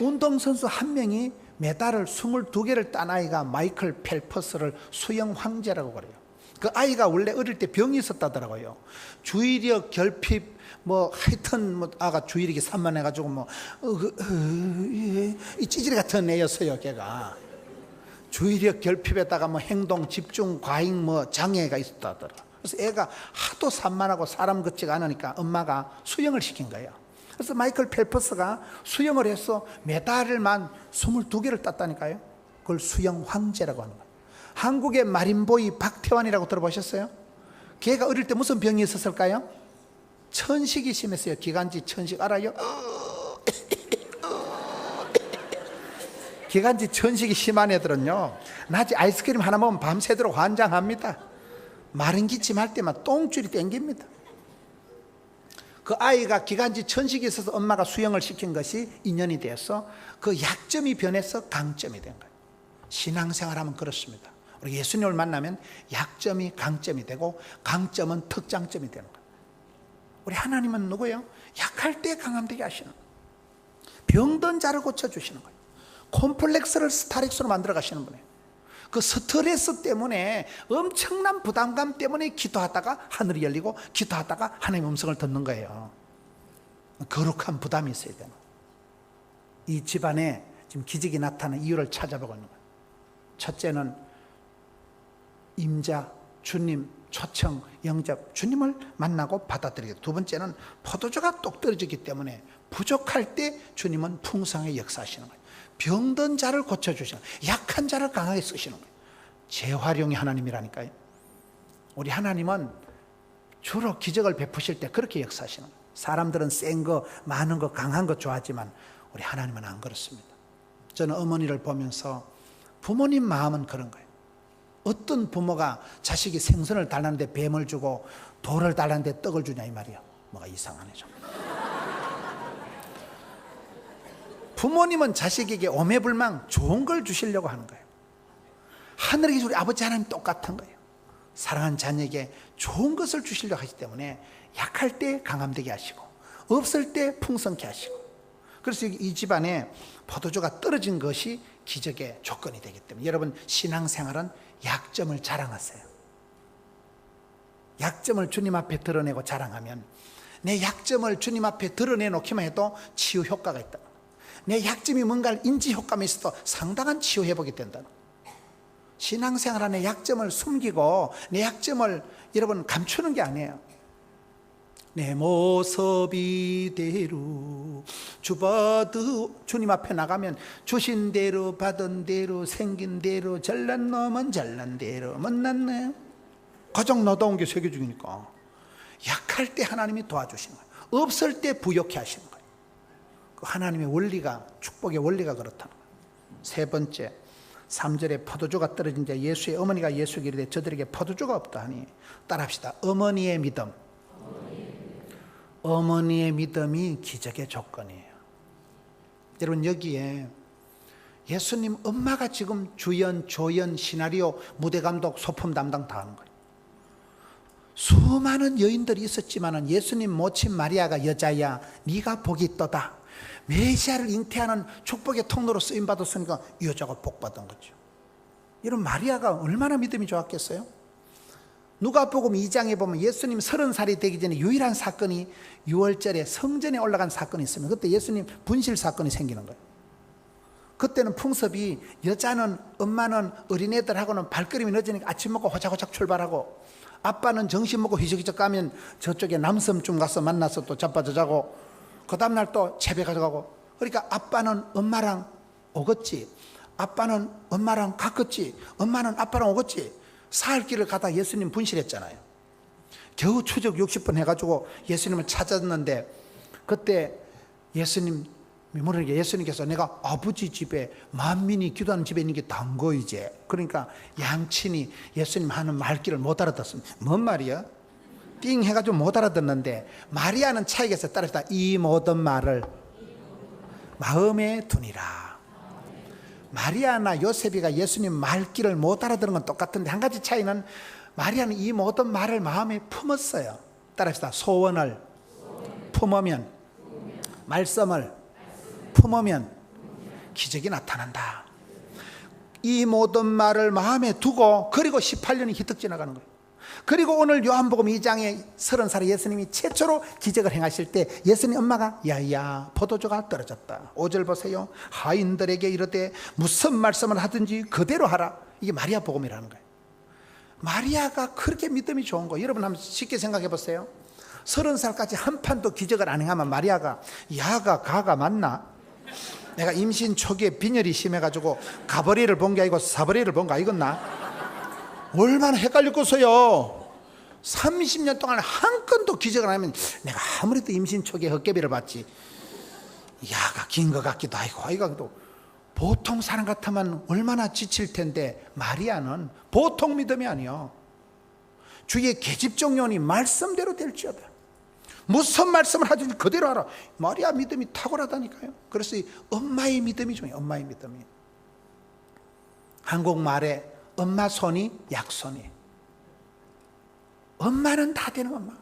운동선수 한 명이 메달을 22개를 딴 아이가 마이클 펠퍼스를 수영 황제라고 그래요. 그 아이가 원래 어릴 때 병이 있었다더라고요. 주의력 결핍 하여튼 아가 주의력이 산만해가지고 이 찌질이 같은 애였어요. 걔가 주의력 결핍에다가 행동 집중 과잉 장애가 있었다더라. 그래서 애가 하도 산만하고 사람 같지가 않으니까 엄마가 수영을 시킨 거예요. 그래서 마이클 펠퍼스가 수영을 해서 메달을만 22개를 땄다니까요. 그걸 수영 황제라고 하는 거예요. 한국의 마린보이 박태환이라고 들어보셨어요? 걔가 어릴 때 무슨 병이 있었을까요? 천식이 심했어요. 기관지 천식 알아요? 기관지 천식이 심한 애들은요, 낮에 아이스크림 하나 먹으면 밤새도록 환장합니다. 마른 기침 할 때만 똥줄이 땡깁니다. 그 아이가 기관지 천식이 있어서 엄마가 수영을 시킨 것이 인연이 되어서 그 약점이 변해서 강점이 된 거예요. 신앙생활하면 그렇습니다. 우리 예수님을 만나면 약점이 강점이 되고 강점은 특장점이 되는 거예요. 우리 하나님은 누구예요? 약할 때 강함되게 하시는 거예요. 병든 자를 고쳐주시는 거예요. 콤플렉스를 스타렉스로 만들어 가시는 분이에요. 그 스트레스 때문에 엄청난 부담감 때문에 기도하다가 하늘이 열리고 기도하다가 하나님의 음성을 듣는 거예요. 거룩한 부담이 있어야 되는 거예요. 이 집안에 지금 기적이 나타나는 이유를 찾아보고 있는 거예요. 첫째는 임자, 주님, 초청, 영접, 주님을 만나고 받아들이고, 두 번째는 포도주가 똑 떨어지기 때문에 부족할 때 주님은 풍성하게 역사하시는 거예요. 병든 자를 고쳐주시는 거예요. 약한 자를 강하게 쓰시는 거예요. 재활용이 하나님이라니까요. 우리 하나님은 주로 기적을 베푸실 때 그렇게 역사하시는 거예요. 사람들은 센 거, 많은 거, 강한 거 좋아하지만 우리 하나님은 안 그렇습니다. 저는 어머니를 보면서 부모님 마음은 그런 거예요. 어떤 부모가 자식이 생선을 달라는데 뱀을 주고 돌을 달라는데 떡을 주냐 이 말이야. 뭐가 이상하네 좀. 부모님은 자식에게 오매불망 좋은 걸 주시려고 하는 거예요. 하늘에 계신 우리 아버지 하나님 똑같은 거예요. 사랑하는 자녀에게 좋은 것을 주시려고 하기 때문에 약할 때 강함되게 하시고 없을 때 풍성케 하시고, 그래서 이 집안에 포도주가 떨어진 것이 기적의 조건이 되기 때문에 여러분 신앙생활은 약점을 자랑하세요. 약점을 주님 앞에 드러내고 자랑하면 내 약점을 주님 앞에 드러내놓기만 해도 치유 효과가 있다. 내 약점이 뭔가를 인지 효과만 있어도 상당한 치유 회복이 된다. 신앙생활 안에 약점을 숨기고 내 약점을 여러분 감추는 게 아니에요. 내 모습 이대로 주님 앞에 나가면 주신 대로 받은 대로 생긴 대로 잘난 놈은 잘난 대로 못났네. 가장 나다운 게 세계 중이니까 약할 때 하나님이 도와주시는 거예요. 없을 때 부욕해 하시는 거예요. 그 하나님의 원리가, 축복의 원리가 그렇다는 거예요. 세 번째, 3절에 포도주가 떨어진 자 예수의 어머니가 예수에게 이르되 저들에게 포도주가 없다 하니, 따라합시다. 어머니의 믿음. 어머니의 믿음이 기적의 조건이에요. 여러분 여기에 예수님 엄마가 지금 주연, 조연, 시나리오, 무대감독, 소품 담당 다 하는 거예요. 수많은 여인들이 있었지만 예수님 모친 마리아가 여자야 네가 복이 있도다, 메시아를 잉태하는 축복의 통로로 쓰임받았으니까 이 여자가 복받은 거죠. 여러분 마리아가 얼마나 믿음이 좋았겠어요? 누가복음 2장에 보면 예수님 30살이 되기 전에 유일한 사건이 6월절에 성전에 올라간 사건이 있습니다. 그때 예수님 분실 사건이 생기는 거예요. 그때는 풍습이 여자는, 엄마는 어린애들하고는 발걸음이 늦으니까 아침 먹고 호작호작 출발하고, 아빠는 점심 먹고 휘적휘적 가면 저쪽에 남섬쯤 가서 만나서 또 자빠져 자고, 그 다음날 또 채배 가져가고, 그러니까 아빠는 엄마랑 오겠지, 아빠는 엄마랑 갔겠지, 엄마는 아빠랑 오겠지. 사흘 길을 가다 예수님 분실했잖아요. 겨우 추적 60분 해가지고 예수님을 찾았는데, 그때 예수님께서 내가 아버지 집에 만민이 기도하는 집에 있는 게 단 거 이제. 그러니까 양친이 예수님 하는 말귀를 못 알아듣습니다. 뭔 말이야? 띵 해가지고 못 알아듣는데, 마리아는 차이겠어. 따라서 이 모든 말을 마음에 두니라. 마리아나 요셉이가 예수님 말귀를 못 알아듣는 건 똑같은데 한 가지 차이는 마리아는 이 모든 말을 마음에 품었어요. 따라합시다. 소원을 품으면, 말씀을 품으면 기적이 나타난다. 이 모든 말을 마음에 두고, 그리고 18년이 휘떡 지나가는 거예요. 그리고 오늘 요한복음 2장에 30살의 예수님이 최초로 기적을 행하실 때 예수님 엄마가 야야 포도주가 떨어졌다. 5절 보세요. 하인들에게 이르되 무슨 말씀을 하든지 그대로 하라. 이게 마리아 복음이라는 거예요. 마리아가 그렇게 믿음이 좋은 거예요. 여러분 한번 쉽게 생각해 보세요. 30살까지 한 판도 기적을 안 행하면 마리아가 야가 가가 맞나? 내가 임신 초기에 빈혈이 심해가지고 가버리를 본 게 아니고 사버리를 본 거 아니겠나? 얼마나 헷갈렸겠어요. 30년 동안 한 건도 기적을 안 하면 내가 아무래도 임신 초기에 헛개비를 봤지, 야가 긴 것 같기도 하고, 이거 보통 사람 같으면 얼마나 지칠 텐데, 마리아는 보통 믿음이 아니요. 주의 계집종려니 말씀대로 될지어다. 무슨 말씀을 하든지 그대로 하라. 마리아 믿음이 탁월하다니까요. 그래서 이 엄마의 믿음이 중요해요. 엄마의 믿음이. 한국말에 엄마 손이 약손이. 엄마는 다 되는 엄마.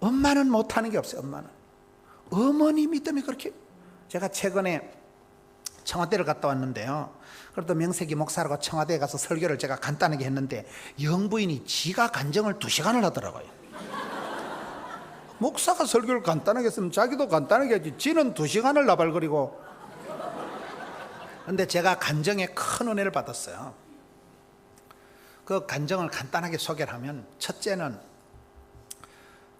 엄마는 못하는 게 없어요. 엄마는. 어머니 믿음이 그렇게. 제가 최근에 청와대를 갔다 왔는데요. 그래도 명색이 목사라고 청와대에 가서 설교를 제가 간단하게 했는데 영부인이 지가 간증을 2시간을 하더라고요. 목사가 설교를 간단하게 했으면 자기도 간단하게 하지, 지는 2시간을 나발거리고. 그런데 제가 간증에 큰 은혜를 받았어요. 그 간증을 간단하게 소개를 하면, 첫째는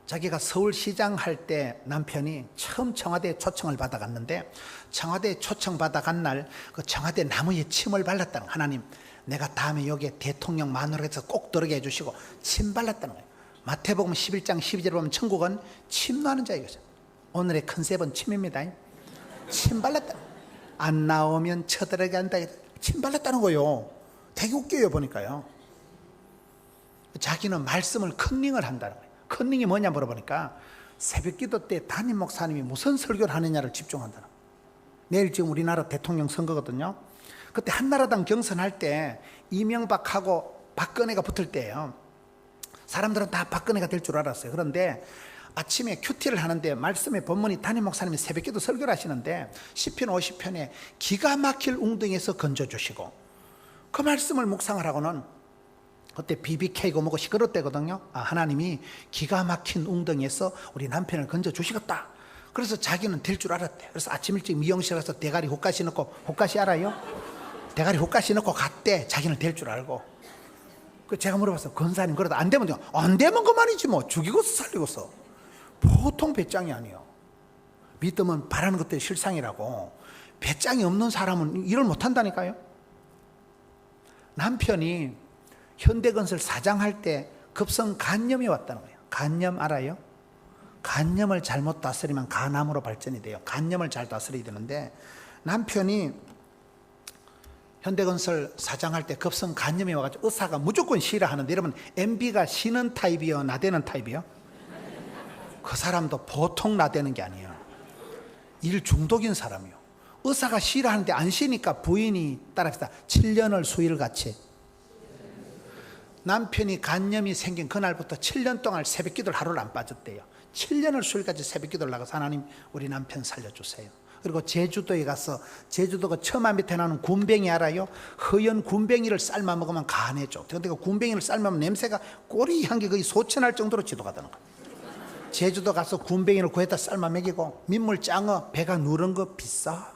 자기가 서울시장 할 때 남편이 처음 청와대에 초청을 받아갔는데, 청와대에 초청 받아간 날 그 청와대 나무에 침을 발랐다는 거예요. 하나님 내가 다음에 여기에 대통령 마누라에서 꼭 들어게 해주시고 침 발랐다는 거예요. 마태복음 11장 12절에 보면 천국은 침노하는 자에게. 오늘의 컨셉은 침입니다. 침 발랐다. 안 나오면 쳐들어가게 한다. 침 발랐다는 거요. 되게 웃겨요 보니까요. 자기는 말씀을 컨닝을 한다는 거예요. 컨닝이 뭐냐 물어보니까 새벽기도 때 담임 목사님이 무슨 설교를 하느냐를 집중한다는 거예요. 내일 지금 우리나라 대통령 선거거든요. 그때 한나라당 경선할 때 이명박하고 박근혜가 붙을 때예요. 사람들은 다 박근혜가 될 줄 알았어요. 그런데 아침에 큐티를 하는데 말씀의 본문이 담임 목사님이 새벽기도 설교를 하시는데 시편 50편에 기가 막힐 웅덩이에서 건져주시고, 그 말씀을 묵상을 하고는 그때 BBK고 뭐고 시끄럽대거든요. 하나님이 기가 막힌 웅덩이에서 우리 남편을 건져주시겠다. 그래서 자기는 될 줄 알았대. 그래서 아침 일찍 미용실 가서 대가리 호가시 넣고, 호가시 알아요? 대가리 호가시 넣고 갔대. 자기는 될 줄 알고. 그 제가 물어봤어요. 권사님, 그러다 안 되면 그만이지 뭐. 죽이고서 살리고서. 보통 배짱이 아니에요. 믿으면 바라는 것들이 실상이라고. 배짱이 없는 사람은 일을 못한다니까요. 남편이 현대건설 사장할 때 급성 간염이 왔다는 거예요. 간염 알아요? 간염을 잘못 다스리면 간암으로 발전이 돼요. 간염을 잘 다스려야 되는데, 남편이 현대건설 사장할 때 급성 간염이 와가지고 의사가 무조건 쉬라 하는데, 여러분 MB가 쉬는 타입이요, 나대는 타입이요? 그 사람도 보통 나대는 게 아니에요. 일 중독인 사람이요. 의사가 쉬라 하는데 안 쉬니까 부인이 따라합시다. 7년을 수의를 같이. 남편이 간염이 생긴 그날부터 7년 동안 새벽기도를 하루를 안 빠졌대요. 7년을 수일까지 새벽기도를 나가서 하나님 우리 남편 살려주세요. 그리고 제주도에 가서, 제주도가 처마 밑에 나는 군뱅이 알아요? 허연 군뱅이를 삶아 먹으면 간해져. 근데 그 군뱅이를 삶으면 냄새가 꼬리 향기 거의 소천할 정도로 지도가다는 거예요. 제주도 가서 군뱅이를 구해다 삶아 먹이고, 민물장어 배가 누른 거 비싸.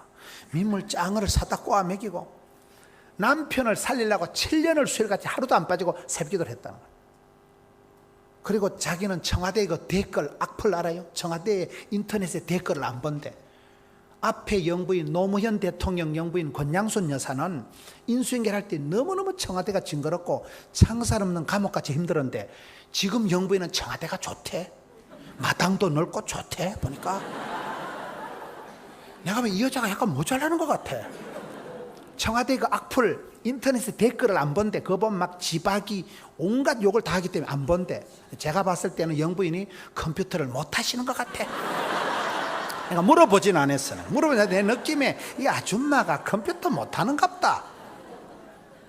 민물장어를 사다 꼬아 먹이고, 남편을 살리려고 7년을 수일같이 하루도 안 빠지고 새벽기도를 했다는 거예요. 그리고 자기는 청와대 그 댓글 악플 알아요? 청와대 인터넷에 댓글을 안 본대. 앞에 영부인 노무현 대통령 영부인 권양순 여사는 인수인계를 할 때 너무너무 청와대가 징그럽고 창살 없는 감옥같이 힘들었는데, 지금 영부인은 청와대가 좋대. 마당도 넓고 좋대. 보니까 내가 보면 이 여자가 약간 모자라는 것 같아. 청와대 그 악플 인터넷에 댓글을 안 본대. 그거 보면 막 지박이 온갖 욕을 다 하기 때문에 안 본대. 제가 봤을 때는 영부인이 컴퓨터를 못 하시는 것 같아. 내가 물어보진 않았어요. 물어보자 내 느낌에 이 아줌마가 컴퓨터 못하는갑다.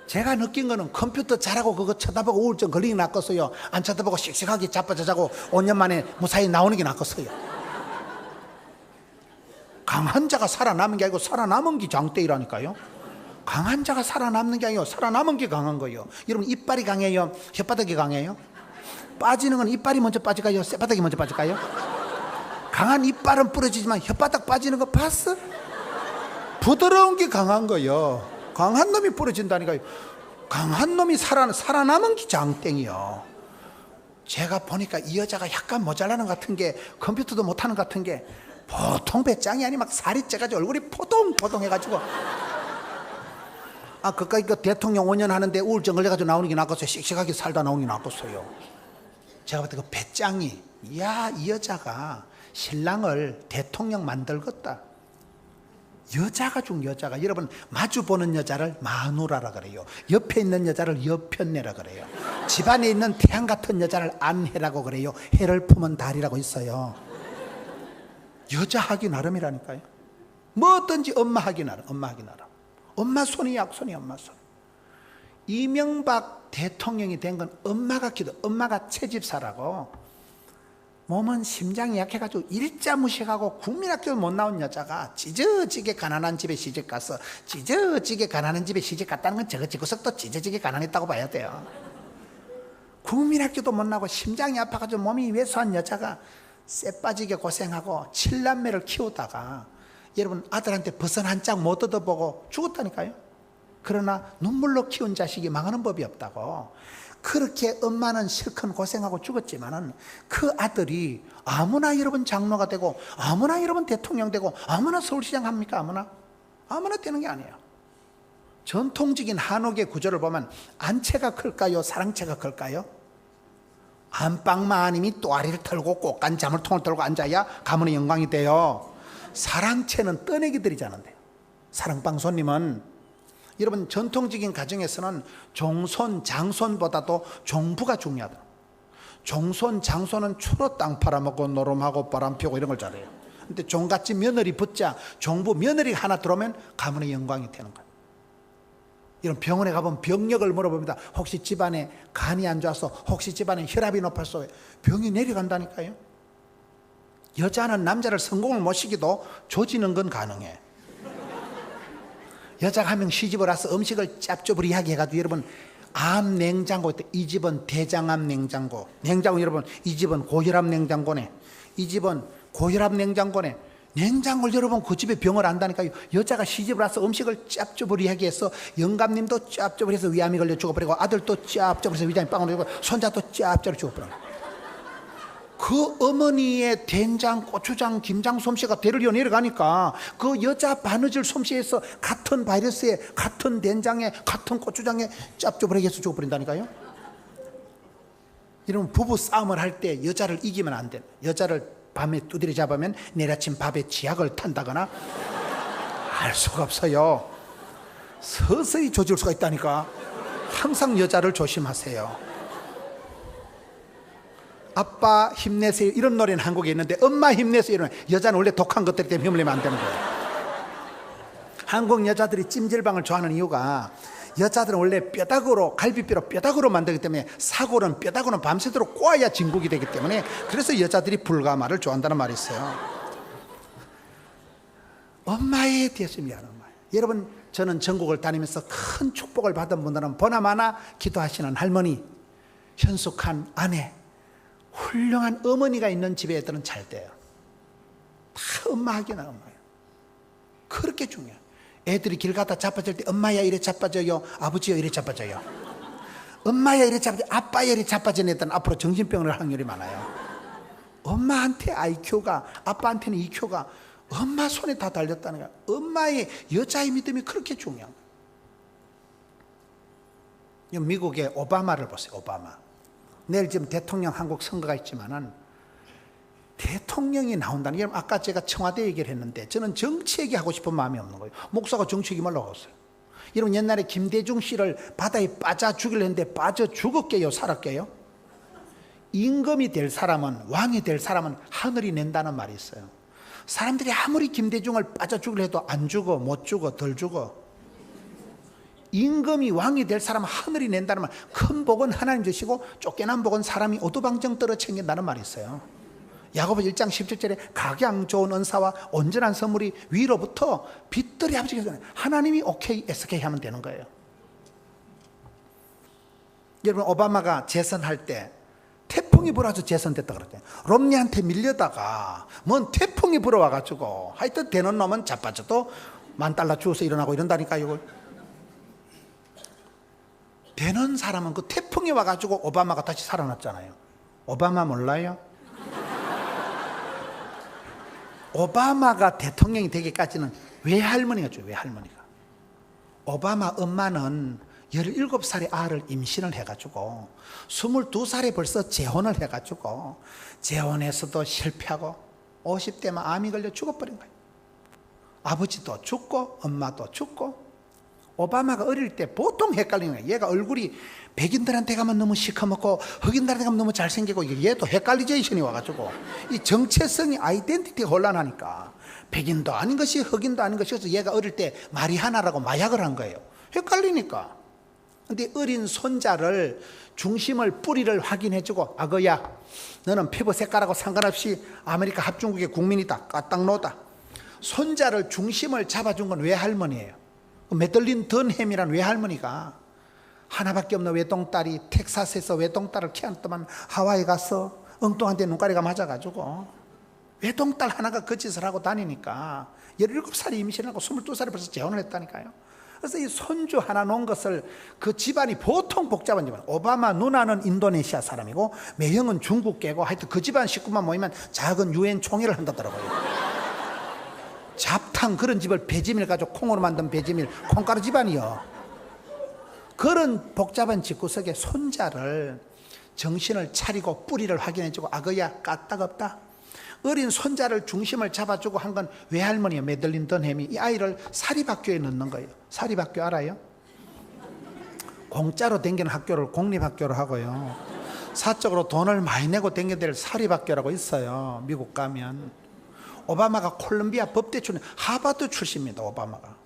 제가 느낀 거는 컴퓨터 잘하고 그거 쳐다보고 우울증 걸리기 낫겠어요? 안 쳐다보고 씩씩하게 자빠자자고 5년 만에 무사히 나오는 게 낫겠어요? 강한 자가 살아남은 게 아니고 살아남은 게 장대이라니까요. 강한 자가 살아남는 게 아니고 살아남은 게 강한 거예요. 여러분 이빨이 강해요? 혓바닥이 강해요? 빠지는 건 이빨이 먼저 빠질까요? 쇳바닥이 먼저 빠질까요? 강한 이빨은 부러지지만 혓바닥 빠지는 거 봤어? 부드러운 게 강한 거예요. 강한 놈이 부러진다니까요. 강한 놈이 살아남은 게 장땡이요. 제가 보니까 이 여자가 약간 모자라는 것 같은 게, 컴퓨터도 못하는 것 같은 게, 보통 배짱이 아니 막 살이 쪄가지고 얼굴이 포동포동 해가지고, 그까이 그 대통령 5년 하는데 우울증 걸려가지고 나오는 게 낫겠어요? 씩씩하게 살다 나오는 게 낫겠어요? 제가 볼 때 그 배짱이, 이야 이 여자가 신랑을 대통령 만들겠다. 여자가 중 여자가, 여러분 마주보는 여자를 마누라라 그래요. 옆에 있는 여자를 여편네라 그래요. 집안에 있는 태양 같은 여자를 안해라고 그래요. 해를 품은 달이라고 있어요. 여자 하기 나름이라니까요. 뭐든지 엄마 하기 나름. 엄마 하기 나름. 엄마 손이 약손이 엄마 손. 이명박 대통령이 된 건 엄마가 기도, 엄마가 채집사라고. 몸은 심장이 약해가지고 일자 무식하고 국민학교 못 나온 여자가 찢어지게 가난한 집에 시집가서, 찢어지게 가난한 집에 시집갔다는 건 저거 지구석도 찢어지게 가난했다고 봐야 돼요. 국민학교도 못 나고 심장이 아파가지고 몸이 왜소한 여자가 쎄 빠지게 고생하고 7남매를 키우다가 여러분 아들한테 버선 한 짝 못 얻어보고 죽었다니까요. 그러나 눈물로 키운 자식이 망하는 법이 없다고. 그렇게 엄마는 실컷 고생하고 죽었지만은 그 아들이 아무나 여러분 장로가 되고, 아무나 여러분 대통령 되고, 아무나 서울시장 합니까? 아무나 되는 게 아니에요. 전통적인 한옥의 구조를 보면 안채가 클까요? 사랑채가 클까요? 안방 마님이 또아리를 털고 꽃간 자물통을 들고 앉아야 가문의 영광이 돼요. 사랑채는 떠내기들이지 않은데요. 사랑방 손님은, 여러분 전통적인 가정에서는 종손, 장손보다도 종부가 중요하다. 종손, 장손은 주로 땅 팔아먹고 노름하고 바람 피우고 이런 걸 잘해요. 근데 종같이 며느리 붙자 종부 며느리가 하나 들어오면 가문의 영광이 되는 거예요. 이런 병원에 가보면 병력을 물어봅니다. 혹시 집안에 간이 안 좋아서, 혹시 집안에 혈압이 높아서, 병이 내려간다니까요. 여자는 남자를 성공을 못 시키도 조지는 건 가능해. 여자가 한 명 시집을 와서 음식을 짭조부리하게 해가지고, 여러분 암 냉장고 있대. 이 집은 대장암 냉장고. 냉장고 여러분, 이 집은 고혈압 냉장고네. 이 집은 고혈압 냉장고네. 냉장고를 열어보면 그 집에 병을 안다니까요. 여자가 시집을 와서 음식을 짭조부리하게 해서 영감님도 짭조부리해서 위암이 걸려 죽어버리고, 아들도 짭조부리해서 위장이 빵을 내고, 손자도 짭조부리 죽어버리고. 그 어머니의 된장, 고추장, 김장 솜씨가 대를 이어 내려가니까 그 여자 바느질 솜씨에서 같은 바이러스에, 같은 된장에, 같은 고추장에 짭조부리하게 해서 죽어버린다니까요. 이러면 부부 싸움을 할 때 여자를 이기면 안 돼. 여자를 밤에 두드려 잡으면 내일 아침 밥에 지약을 탄다거나 알 수가 없어요. 서서히 조질 수가 있다니까. 항상 여자를 조심하세요. 아빠 힘내세요 이런 노래는 한국에 있는데, 엄마 힘내세요 이런, 여자는 원래 독한 것들 때문에 힘을 내면 안 되는 거예요. 한국 여자들이 찜질방을 좋아하는 이유가, 여자들은 원래 뼈다구로, 갈비뼈로 뼈다구로 만들기 때문에 사골은 뼈다구는 밤새도록 꼬아야 진국이 되기 때문에, 그래서 여자들이 불가마를 좋아한다는 말이 있어요. 엄마에 대해서 미안한 엄마. 여러분, 저는 전국을 다니면서 큰 축복을 받은 분들은 보나마나 기도하시는 할머니, 현숙한 아내, 훌륭한 어머니가 있는 집에 애들은 잘 돼요. 다 엄마 하기나 엄마예요. 그렇게 중요해요. 애들이 길 가다 자빠질 때 엄마야 이래 자빠져요, 아버지야 이래 자빠져요. 엄마야 이래 자빠져, 아빠야 이래 자빠진 애들은 앞으로 정신병을 할 확률이 많아요. 엄마한테 IQ가, 아빠한테는 EQ가 엄마 손에 다 달렸다는 거야. 엄마의 여자의 믿음이 그렇게 중요한 거예요. 미국의 오바마를 보세요. 오바마. 내일 지금 대통령 한국 선거가 있지만은 대통령이 나온다는 게, 아까 제가 청와대 얘기를 했는데, 저는 정치 얘기하고 싶은 마음이 없는 거예요. 목사가 정치 얘기 말라고 했어요. 여러분 옛날에 김대중 씨를 바다에 빠져 죽이려 했는데 빠져 죽었게요, 살았게요? 임금이 될 사람은, 왕이 될 사람은 하늘이 낸다는 말이 있어요. 사람들이 아무리 김대중을 빠져 죽이려 해도 안 죽어, 못 죽어, 덜 죽어. 임금이 왕이 될 사람은 하늘이 낸다는 말. 큰 복은 하나님 주시고 쫓겨난 복은 사람이 오두방정 떨어 챙긴다는 말이 있어요. 야고보 1장 17절에 각양 좋은 은사와 온전한 선물이 위로부터 빛들이 합치겠어요. 하나님이 오케이 SK 하면 되는 거예요. 여러분 오바마가 재선할 때 태풍이 불어서 재선됐다 그랬대요. 롬니한테 밀려다가 뭔 태풍이 불어와가지고 하여튼 되는 놈은 자빠져도 $10,000 주워서 일어나고 이런다니까요. 되는 사람은 그 태풍이 와가지고 오바마가 다시 살아났잖아요. 오바마 몰라요? 오바마가 대통령이 되기까지는 외할머니가 줘요. 외할머니가. 오바마 엄마는 17살에 아를 임신을 해가지고 22살에 벌써 재혼을 해가지고 재혼에서도 실패하고 50대만 암이 걸려 죽어버린 거예요. 아버지도 죽고 엄마도 죽고. 오바마가 어릴 때 보통 헷갈리는 거예요. 얘가 얼굴이 백인들한테 가면 너무 시커멓고 흑인들한테 가면 너무 잘생기고, 얘도 헷갈리제이션이 와가지고 이 정체성이, 아이덴티티가 혼란하니까 백인도 아닌 것이 흑인도 아닌 것이, 그래서 얘가 어릴 때 마리하나라고 마약을 한 거예요. 헷갈리니까. 근데 어린 손자를 중심을, 뿌리를 확인해주고, 아거야 너는 피부 색깔하고 상관없이 아메리카 합중국의 국민이다, 까딱노다. 손자를 중심을 잡아준 건 외할머니예요. 메들린 던햄이라는 외할머니가 하나밖에 없는 외동딸이 텍사스에서 외동딸을 키웠더만 하와이 가서 엉뚱한데 눈가리가 맞아가지고 외동딸 하나가 그 짓을 하고 다니니까 17살에 임신하고 22살에 벌써 재혼을 했다니까요. 그래서 이 손주 하나 놓은 것을, 그 집안이 보통 복잡한 집안. 오바마 누나는 인도네시아 사람이고 매형은 중국계고, 하여튼 그 집안 식구만 모이면 작은 유엔 총회를 한다더라고요. 잡탕 그런 집을 배지밀 가지고 콩으로 만든 배지밀, 콩가루 집안이요. 그런 복잡한 집구석에 손자를 정신을 차리고 뿌리를 확인해주고 아거야 까딱없다. 어린 손자를 중심을 잡아주고 한 건 외할머니예요. 메들린 던햄이 이 아이를 사립학교에 넣는 거예요. 사립학교 알아요? 공짜로 댕기는 학교를 공립학교로 하고요, 사적으로 돈을 많이 내고 댕겨야 될 사립학교라고 있어요. 미국 가면 오바마가 콜롬비아 법대 출신, 하버드 출신입니다. 오바마가.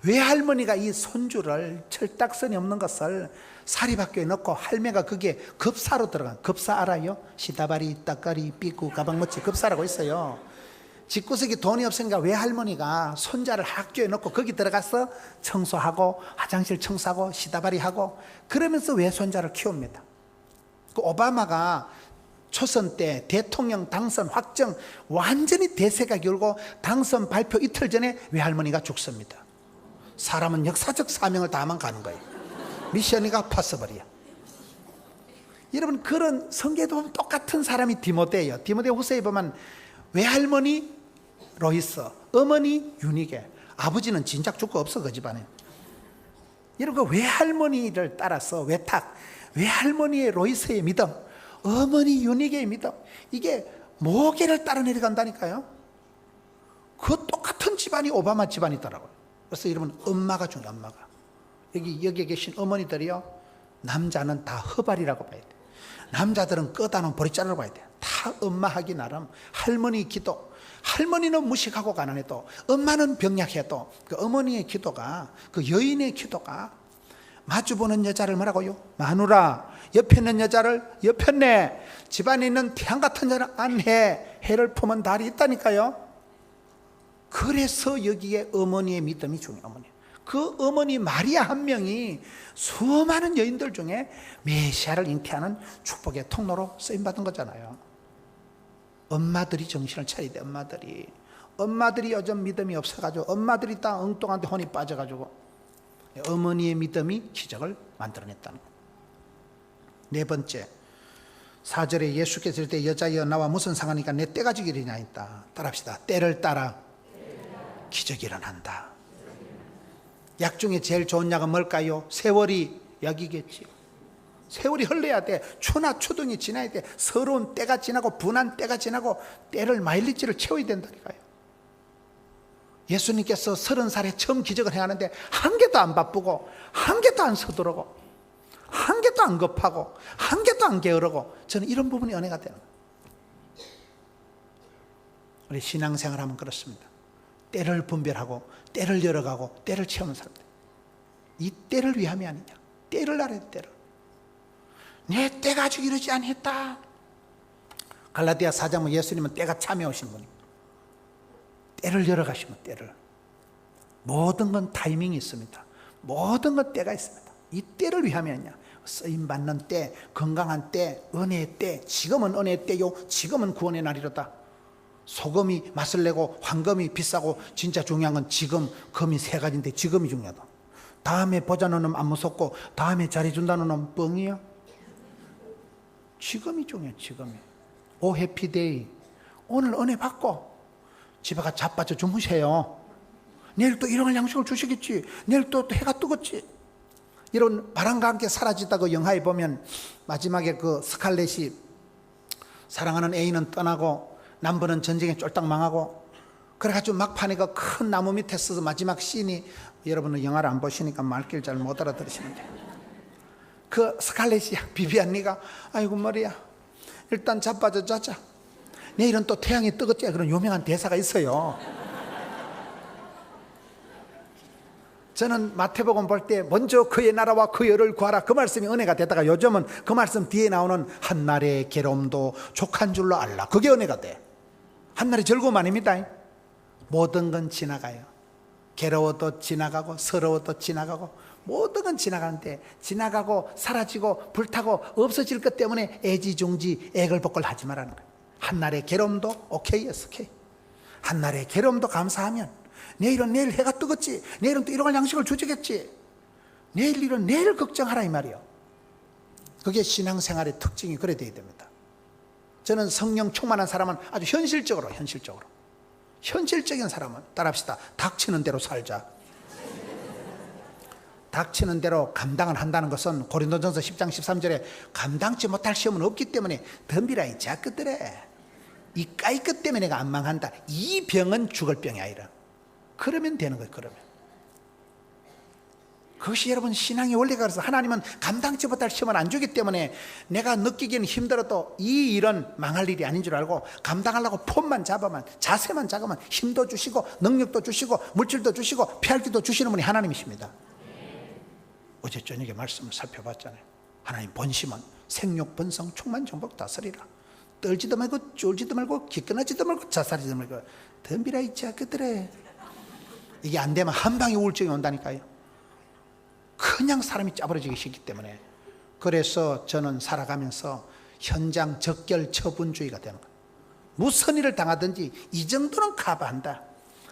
외할머니가 이 손주를 철딱선이 없는 것을 사립학교에 넣고 할매가 그게 급사로 들어간, 급사 알아요? 시다바리, 따까리, 삐꾸, 가방머치 급사라고 있어요. 집구석에 돈이 없으니까 외할머니가 손자를 학교에 넣고 거기 들어가서 청소하고 화장실 청소하고 시다바리하고 그러면서 외손자를 키웁니다. 그 오바마가 초선 때 대통령 당선 확정 완전히 대세가 기울고 당선 발표 이틀 전에 외할머니가 죽습니다. 사람은 역사적 사명을 다하면 가는 거예요. 미션이가 파서버리야. 여러분, 그런 성경에도 보면 똑같은 사람이 디모데예요. 디모데 후서에 보면 외할머니 로이스, 어머니 유니게, 아버지는 진작 죽고 없어 그 집안에. 여러분, 그 외할머니를 따라서 외탁, 외할머니의 로이스의 믿음, 어머니 유니게의 믿음, 이게 모계를 따라 내려간다니까요. 그 똑같은 집안이 오바마 집안이더라고요. 그래서 여러분, 엄마가 중요해요. 엄마가. 여기 계신 어머니들이요, 남자는 다 허발이라고 봐야 돼. 남자들은 끄다는 보리 자르라고 봐야 돼. 다 엄마 하기 나름. 할머니 기도, 할머니는 무식하고 가난해도, 엄마는 병약해도 그 어머니의 기도가, 그 여인의 기도가, 마주보는 여자를 뭐라고요? 마누라. 옆에 있는 여자를 옆에 내, 집안에 있는 태양 같은 여자를 안해. 해를 품은 달이 있다니까요. 그래서 여기에 어머니의 믿음이 중요해요. 어머니. 그 어머니 마리아 한 명이 수많은 여인들 중에 메시아를 잉태하는 축복의 통로로 쓰임받은 거잖아요. 엄마들이 정신을 차려야 돼. 엄마들이 요즘 믿음이 없어가지고, 엄마들이 다 엉뚱한 데 혼이 빠져가지고, 어머니의 믿음이 기적을 만들어냈다는 거예요. 네 번째, 4절에 예수께서 이럴 때 여자여 나와 무슨 상관이니까 내 때가 지기리냐 했다. 따라합시다. 때를 따라 기적이 일어난다. 약 중에 제일 좋은 약은 뭘까요? 세월이 약이겠지요. 세월이 흘러야 돼. 추나 추등이 지나야 돼. 서러운 때가 지나고 분한 때가 지나고 때를 마일리지를 채워야 된다니까요. 예수님께서 30살에 처음 기적을 행하는데 한 개도 안 바쁘고, 한 개도 안 서두르고, 한 개도 안 급하고, 한 개도 안 게으르고, 저는 이런 부분이 은혜가 되는 거예요. 우리 신앙생활 하면 그렇습니다. 때를 분별하고 때를 열어가고 때를 채우는 사람들, 이 때를 위함이 아니냐. 때를 알아야 돼. 때를. 내 때가 아직 이르지 않았다. 갈라디아 4장은 예수님은 때가 참여 오신 분입니다. 때를 열어가시면 때를. 모든 건 타이밍이 있습니다. 모든 건 때가 있습니다. 이 때를 위함이 아니냐. 쓰임받는 때, 건강한 때, 은혜의 때. 지금은 은혜의 때요, 지금은 구원의 날이로다. 소금이 맛을 내고 황금이 비싸고, 진짜 중요한 건 지금, 금이 세 가지인데 지금이 중요하다. 다음에 보자는 놈 안 무섭고 다음에 잘해준다는 놈 뻥이야. 지금이 중요해. 지금이. 오 해피데이, 오늘 은혜 받고 집에 가 자빠져 주무세요. 내일 또 일용할 양식을 주시겠지. 내일 또 해가 뜨겠지. 이런 바람과 함께 사라지다고 영화에 보면 마지막에 그 스칼렛이 사랑하는 애인은 떠나고 남부는 전쟁에 쫄딱 망하고, 그래가지고 막판에 그 큰 나무 밑에 서서 마지막 씬이, 여러분은 영화를 안 보시니까 말귀를 잘 못 알아들으시는데, 그 스칼렛이 비비안 니가 아이고 머리야, 일단 자빠져 자자. 내일은 또 태양이 뜨겠지. 그런 유명한 대사가 있어요. 저는 마태복음 볼 때 먼저 그의 나라와 그의 의를 구하라, 그 말씀이 은혜가 되다가 요즘은 그 말씀 뒤에 나오는 한날의 괴로움도 족한 줄로 알라, 그게 은혜가 돼. 한날의 즐거움 아닙니다. 모든 건 지나가요. 괴로워도 지나가고 서러워도 지나가고 모든 건 지나가는데, 지나가고 사라지고 불타고 없어질 것 때문에 애지중지 애걸복걸 하지 말라는 거예요. 한날의 괴로움도 오케이, 오케이. 한날의 괴로움도 감사하면 내일은 내일 해가 뜨겠지. 내일은 또 일용할 양식을 주시겠지. 내일 일은 내일 걱정하라 이 말이에요. 그게 신앙생활의 특징이 그래 돼야 됩니다. 저는 성령 충만한 사람은 아주 현실적인 사람은, 따라합시다. 닥치는 대로 살자. 닥치는 대로 감당을 한다는 것은 고린도전서 10장 13절에 감당치 못할 시험은 없기 때문에 덤비라 이 자식들에, 이 까이것 때문에 내가 안 망한다, 이 병은 죽을 병이 아니라, 그러면 되는 거예요. 그러면 그것이 여러분 신앙의 원리가. 그래서 하나님은 감당치 못할 시험을 안 주기 때문에 내가 느끼기는 힘들어도 이 일은 망할 일이 아닌 줄 알고 감당하려고 폼만 잡으면, 자세만 잡으면 힘도 주시고 능력도 주시고 물질도 주시고 피할기도 주시는 분이 하나님이십니다. 어제 저녁에 말씀을 살펴봤잖아요. 하나님 본심은 생육 번성 충만 정복 다스리라. 떨지도 말고 쫄지도 말고 기꺼나지도 말고 자살하지도 말고 덤비라 이 자식들에. 이게 안 되면 한 방에 우울증이 온다니까요. 그냥 사람이 짜버려지기 쉽기 때문에. 그래서 저는 살아가면서 현장 적결 처분주의가 되는 거예요. 무슨 일을 당하든지 이 정도는 커버한다.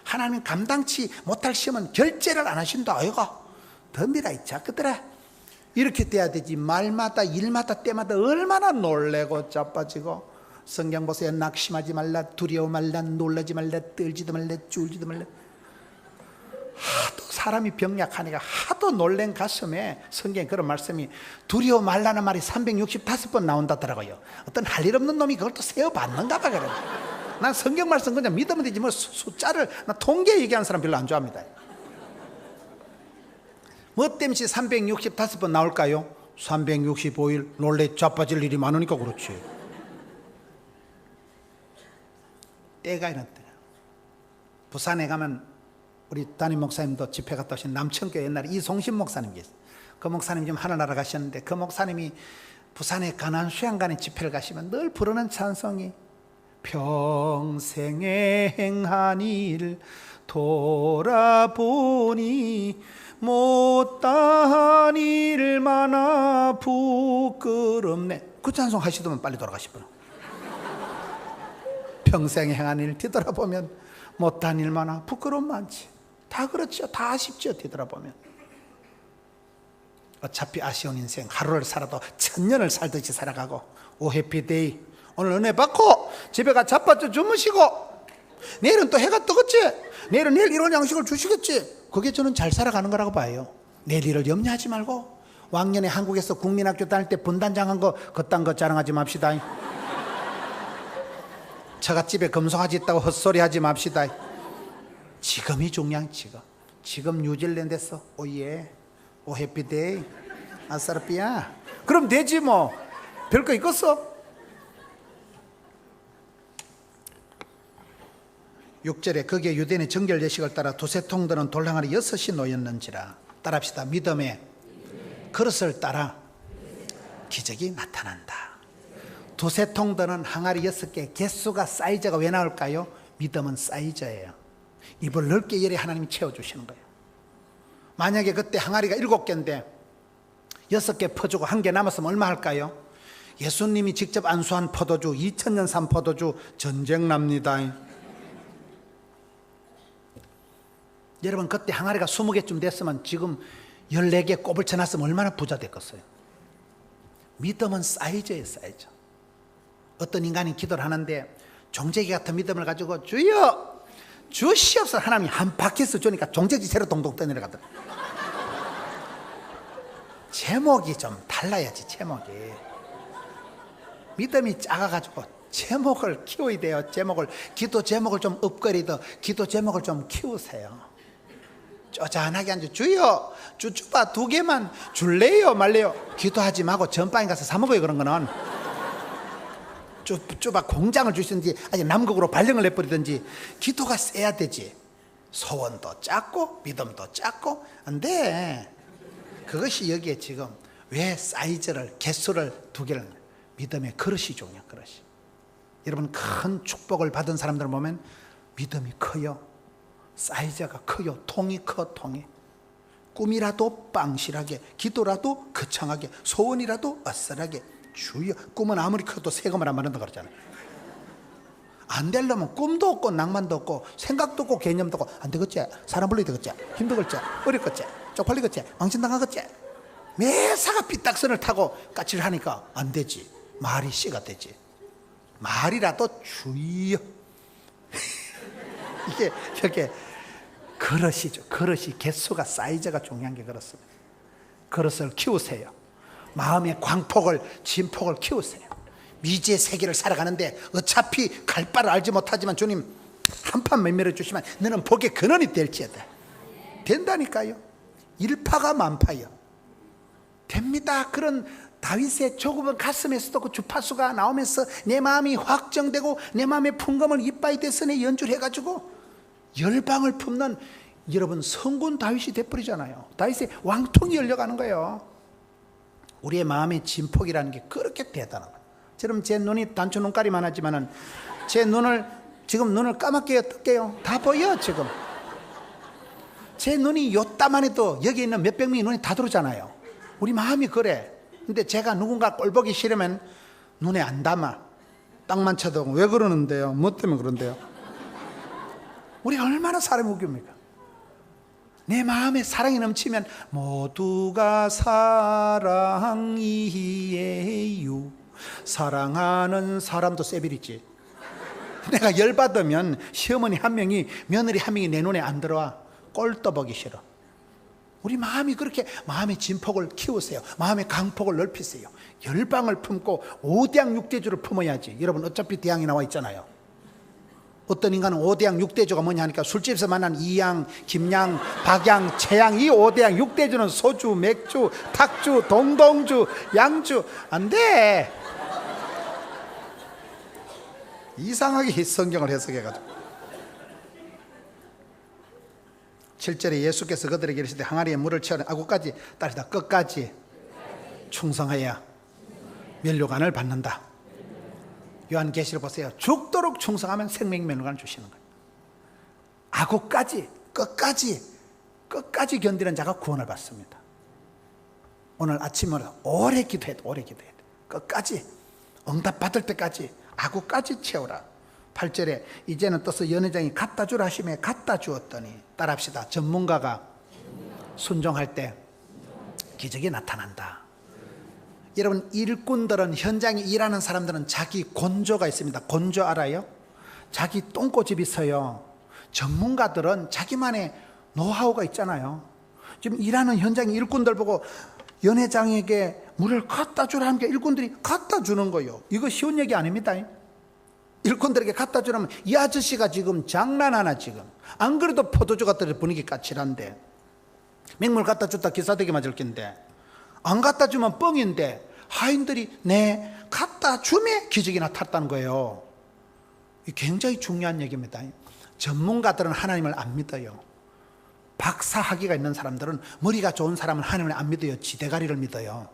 하나님 감당치 못할 시험은 결제를 안 하신다. 아이가 덤비라 이 자식들아. 이렇게 돼야 되지. 말마다 일마다 때마다 얼마나 놀래고 자빠지고. 성경 보세요. 낙심하지 말라, 두려워 말라, 놀라지 말라, 떨지도 말라, 쫄지도 말라. 하도 사람이 병약하니까 하도 놀란 가슴에 성경에 그런 말씀이, 두려워 말라는 말이 365번 나온다더라고요. 어떤 할 일 없는 놈이 그걸 또 세워받는가 봐. 그래. 난 성경 말씀 그냥 믿으면 되지 뭐 숫자를, 나 통계 얘기하는 사람 별로 안 좋아합니다. 뭐 때문에 365번 나올까요? 365일 놀래 자빠질 일이 많으니까 그렇지. 때가 이런 때야. 부산에 가면 우리 담임 목사님도 집회 갔다 오신 남천교회 옛날에 이송신 목사님 계세요. 그 목사님 지금 하늘나라 가셨는데, 그 목사님이 부산에 가난 수양관에 집회를 가시면 늘 부르는 찬송이 평생에 행한 일 돌아보니 못다한 일 많아 부끄럽네. 그 찬송 하시더만 빨리 돌아가시구나. 평생 행한 일 뒤돌아보면 못한 일 많아 부끄러움 많지. 다 그렇죠. 다 아쉽죠. 뒤돌아보면. 어차피 아쉬운 인생, 하루를 살아도 1000년을 살듯이 살아가고, 오 해피데이, 오늘 은혜 받고 집에 가 자빠져 주무시고, 내일은 또 해가 뜨겠지, 내일 이런 양식을 주시겠지. 그게 저는 잘 살아가는 거라고 봐요. 내일 일을 염려하지 말고, 왕년에 한국에서 국민학교 다닐 때 분단장한 거 그딴 거 자랑하지 맙시다. 처갓집에 금송아지 있다고 헛소리 하지 맙시다. 지금이 중요한. 지금 뉴질랜드에서 오예, 오 해피데이, 아싸라삐야, 그럼 되지 뭐. 별거 있겠어? 6절에 거기에 유대인의 정결 예식을 따라 두세 통 드는 돌항아리 6이 놓였는지라. 따라합시다. 믿음의 그릇을 따라 기적이 나타난다. 두세 통 드는 항아리 6개, 개수가 사이즈가 왜 나올까요? 믿음은 사이즈예요. 입을 넓게 열에 하나님이 채워주시는 거예요. 만약에 그때 항아리가 7개인데 6개 퍼주고 1개 남았으면 얼마 할까요? 예수님이 직접 안수한 포도주, 2000년 산 포도주 전쟁 납니다. 여러분 그때 항아리가 20개쯤 됐으면 지금 14개 꼽을 쳐놨으면 얼마나 부자 됐겠어요. 믿음은 사이즈예요. 사이즈. 어떤 인간이 기도를 하는데 종재기 같은 믿음을 가지고 주여 주시옵소서, 하나님이 한 바퀴스 주니까 종재기 새로 동동 떠내려가더라. 제목이 좀 달라야지. 제목이. 믿음이 작아가지고 제목을 키워야 돼요. 기도 제목을 좀 업그레이드, 기도 제목을 좀 키우세요. 쪼잔하게 앉아 주여 쭈쭈바 2개만 줄래요 말래요. 기도하지 말고 전방에 가서 사 먹어요. 그런 거는 쭈쭈바 공장을 주시든지 아니 남극으로 발령을 내버리든지 기도가 세야 되지. 소원도 작고 믿음도 작고 안 돼. 그것이 여기에 지금 왜 사이즈를 개수를 2개를, 믿음의 그릇이 중요해요. 그릇이. 여러분 큰 축복을 받은 사람들 보면 믿음이 커요. 사이즈가 커요. 통이 커. 통이. 꿈이라도 빵실하게, 기도라도 거창하게, 소원이라도 어설하게. 주여. 꿈은 아무리 커도 세금을 안 받는다 그러잖아요. 안 되려면 꿈도 없고 낭만도 없고 생각도 없고 개념도 없고 안 되겠지. 사람 불러야 되겠지. 힘들겠지. 어렵겠지. 쪽팔리겠지. 망신당하겠지. 매사가 삐딱선을 타고 까칠을 하니까 안 되지. 말이 씨가 되지. 말이라도 주여. 이게 그릇이죠. 그릇이 개수가 사이즈가 중요한 게 그렇습니다. 그릇을 키우세요. 마음의 광폭을, 진폭을 키우세요. 미지의 세계를 살아가는데 어차피 갈 바를 알지 못하지만 주님 한판 메밀어 주시면 너는 복의 근원이 될지어다. 된다니까요. 일파가 만파요. 됩니다. 그런 다윗의 좁은 가슴에서도 그 주파수가 나오면서 내 마음이 확정되고 내 마음의 풍금을 이빠이 대선에 연주를 해가지고 열방을 품는, 여러분 성군 다윗이 돼버리잖아요. 다윗의 왕통이 열려가는 거예요. 우리의 마음의 진폭이라는 게 그렇게 대단한 거예요. 여러분 제 눈이 단추 눈깔이만 하지만은 제 눈을 지금 눈을 까맣게 뜰게요. 다 보여. 지금 제 눈이 요따만 해도 여기 있는 몇백 명의 눈이 다 들어오잖아요. 우리 마음이 그래. 근데 제가 누군가 꼴 보기 싫으면 눈에 안 담아. 땅만 쳐다보고 왜 그러는데요? 뭐 때문에 그런데요? 우리가 얼마나 사람이 웃깁니까? 내 마음에 사랑이 넘치면 모두가 사랑이에요. 사랑하는 사람도 세빌이지. 내가 열받으면 시어머니 한 명이, 며느리 한 명이 내 눈에 안 들어와. 꼴 떠보기 싫어. 우리 마음이 그렇게 마음의 진폭을 키우세요. 마음의 강폭을 넓히세요. 열방을 품고 5대양 6대주를 품어야지. 여러분 어차피 대양이 나와 있잖아요. 어떤 인간은 5대양 6대주가 뭐냐 하니까 술집에서 만난 이양, 김양, 박양, 최양, 이 5대양 6대주는 소주, 맥주, 탁주, 동동주, 양주. 안 돼. 이상하게 성경을 해석해가지고 7절에 예수께서 그들에게 이르시되 항아리에 물을 채우라. 아구까지 따르다 끝까지 충성하여야 면류관을 받는다. 요한계시록 보세요. 죽도록 충성하면 생명 면류관을 주시는 거예요. 아구까지 끝까지 견디는 자가 구원을 받습니다. 오늘 아침으로 오래 기도해도 오래 기도해야 돼. 끝까지 응답 받을 때까지 아구까지 채우라. 8절에 이제는 떠서 연회장이 갖다 주라 하시매 갖다 주었더니, 따라합시다. 전문가가 순종할 때 기적이 나타난다. 여러분 일꾼들은, 현장에 일하는 사람들은 자기 곤조가 있습니다. 곤조 알아요? 자기 똥꼬집이 있어요. 전문가들은 자기만의 노하우가 있잖아요. 지금 일하는 현장의 일꾼들 보고 연회장에게 물을 갖다 주라 하는 게 일꾼들이 갖다 주는 거예요. 이거 쉬운 얘기 아닙니다. 일꾼들에게 갖다 주라면 이 아저씨가 지금 장난하나 지금. 안 그래도 포도주 갖다 줄 분위기 까칠한데, 맹물 갖다 줬다 기사되게 맞을 낀데, 안 갖다 주면 뻥인데 하인들이 네 갖다 주면 기적이 나타났다는 거예요. 이 굉장히 중요한 얘기입니다. 전문가들은 하나님을 안 믿어요. 박사학위가 있는 사람들은, 머리가 좋은 사람은 하나님을 안 믿어요. 지대가리를 믿어요.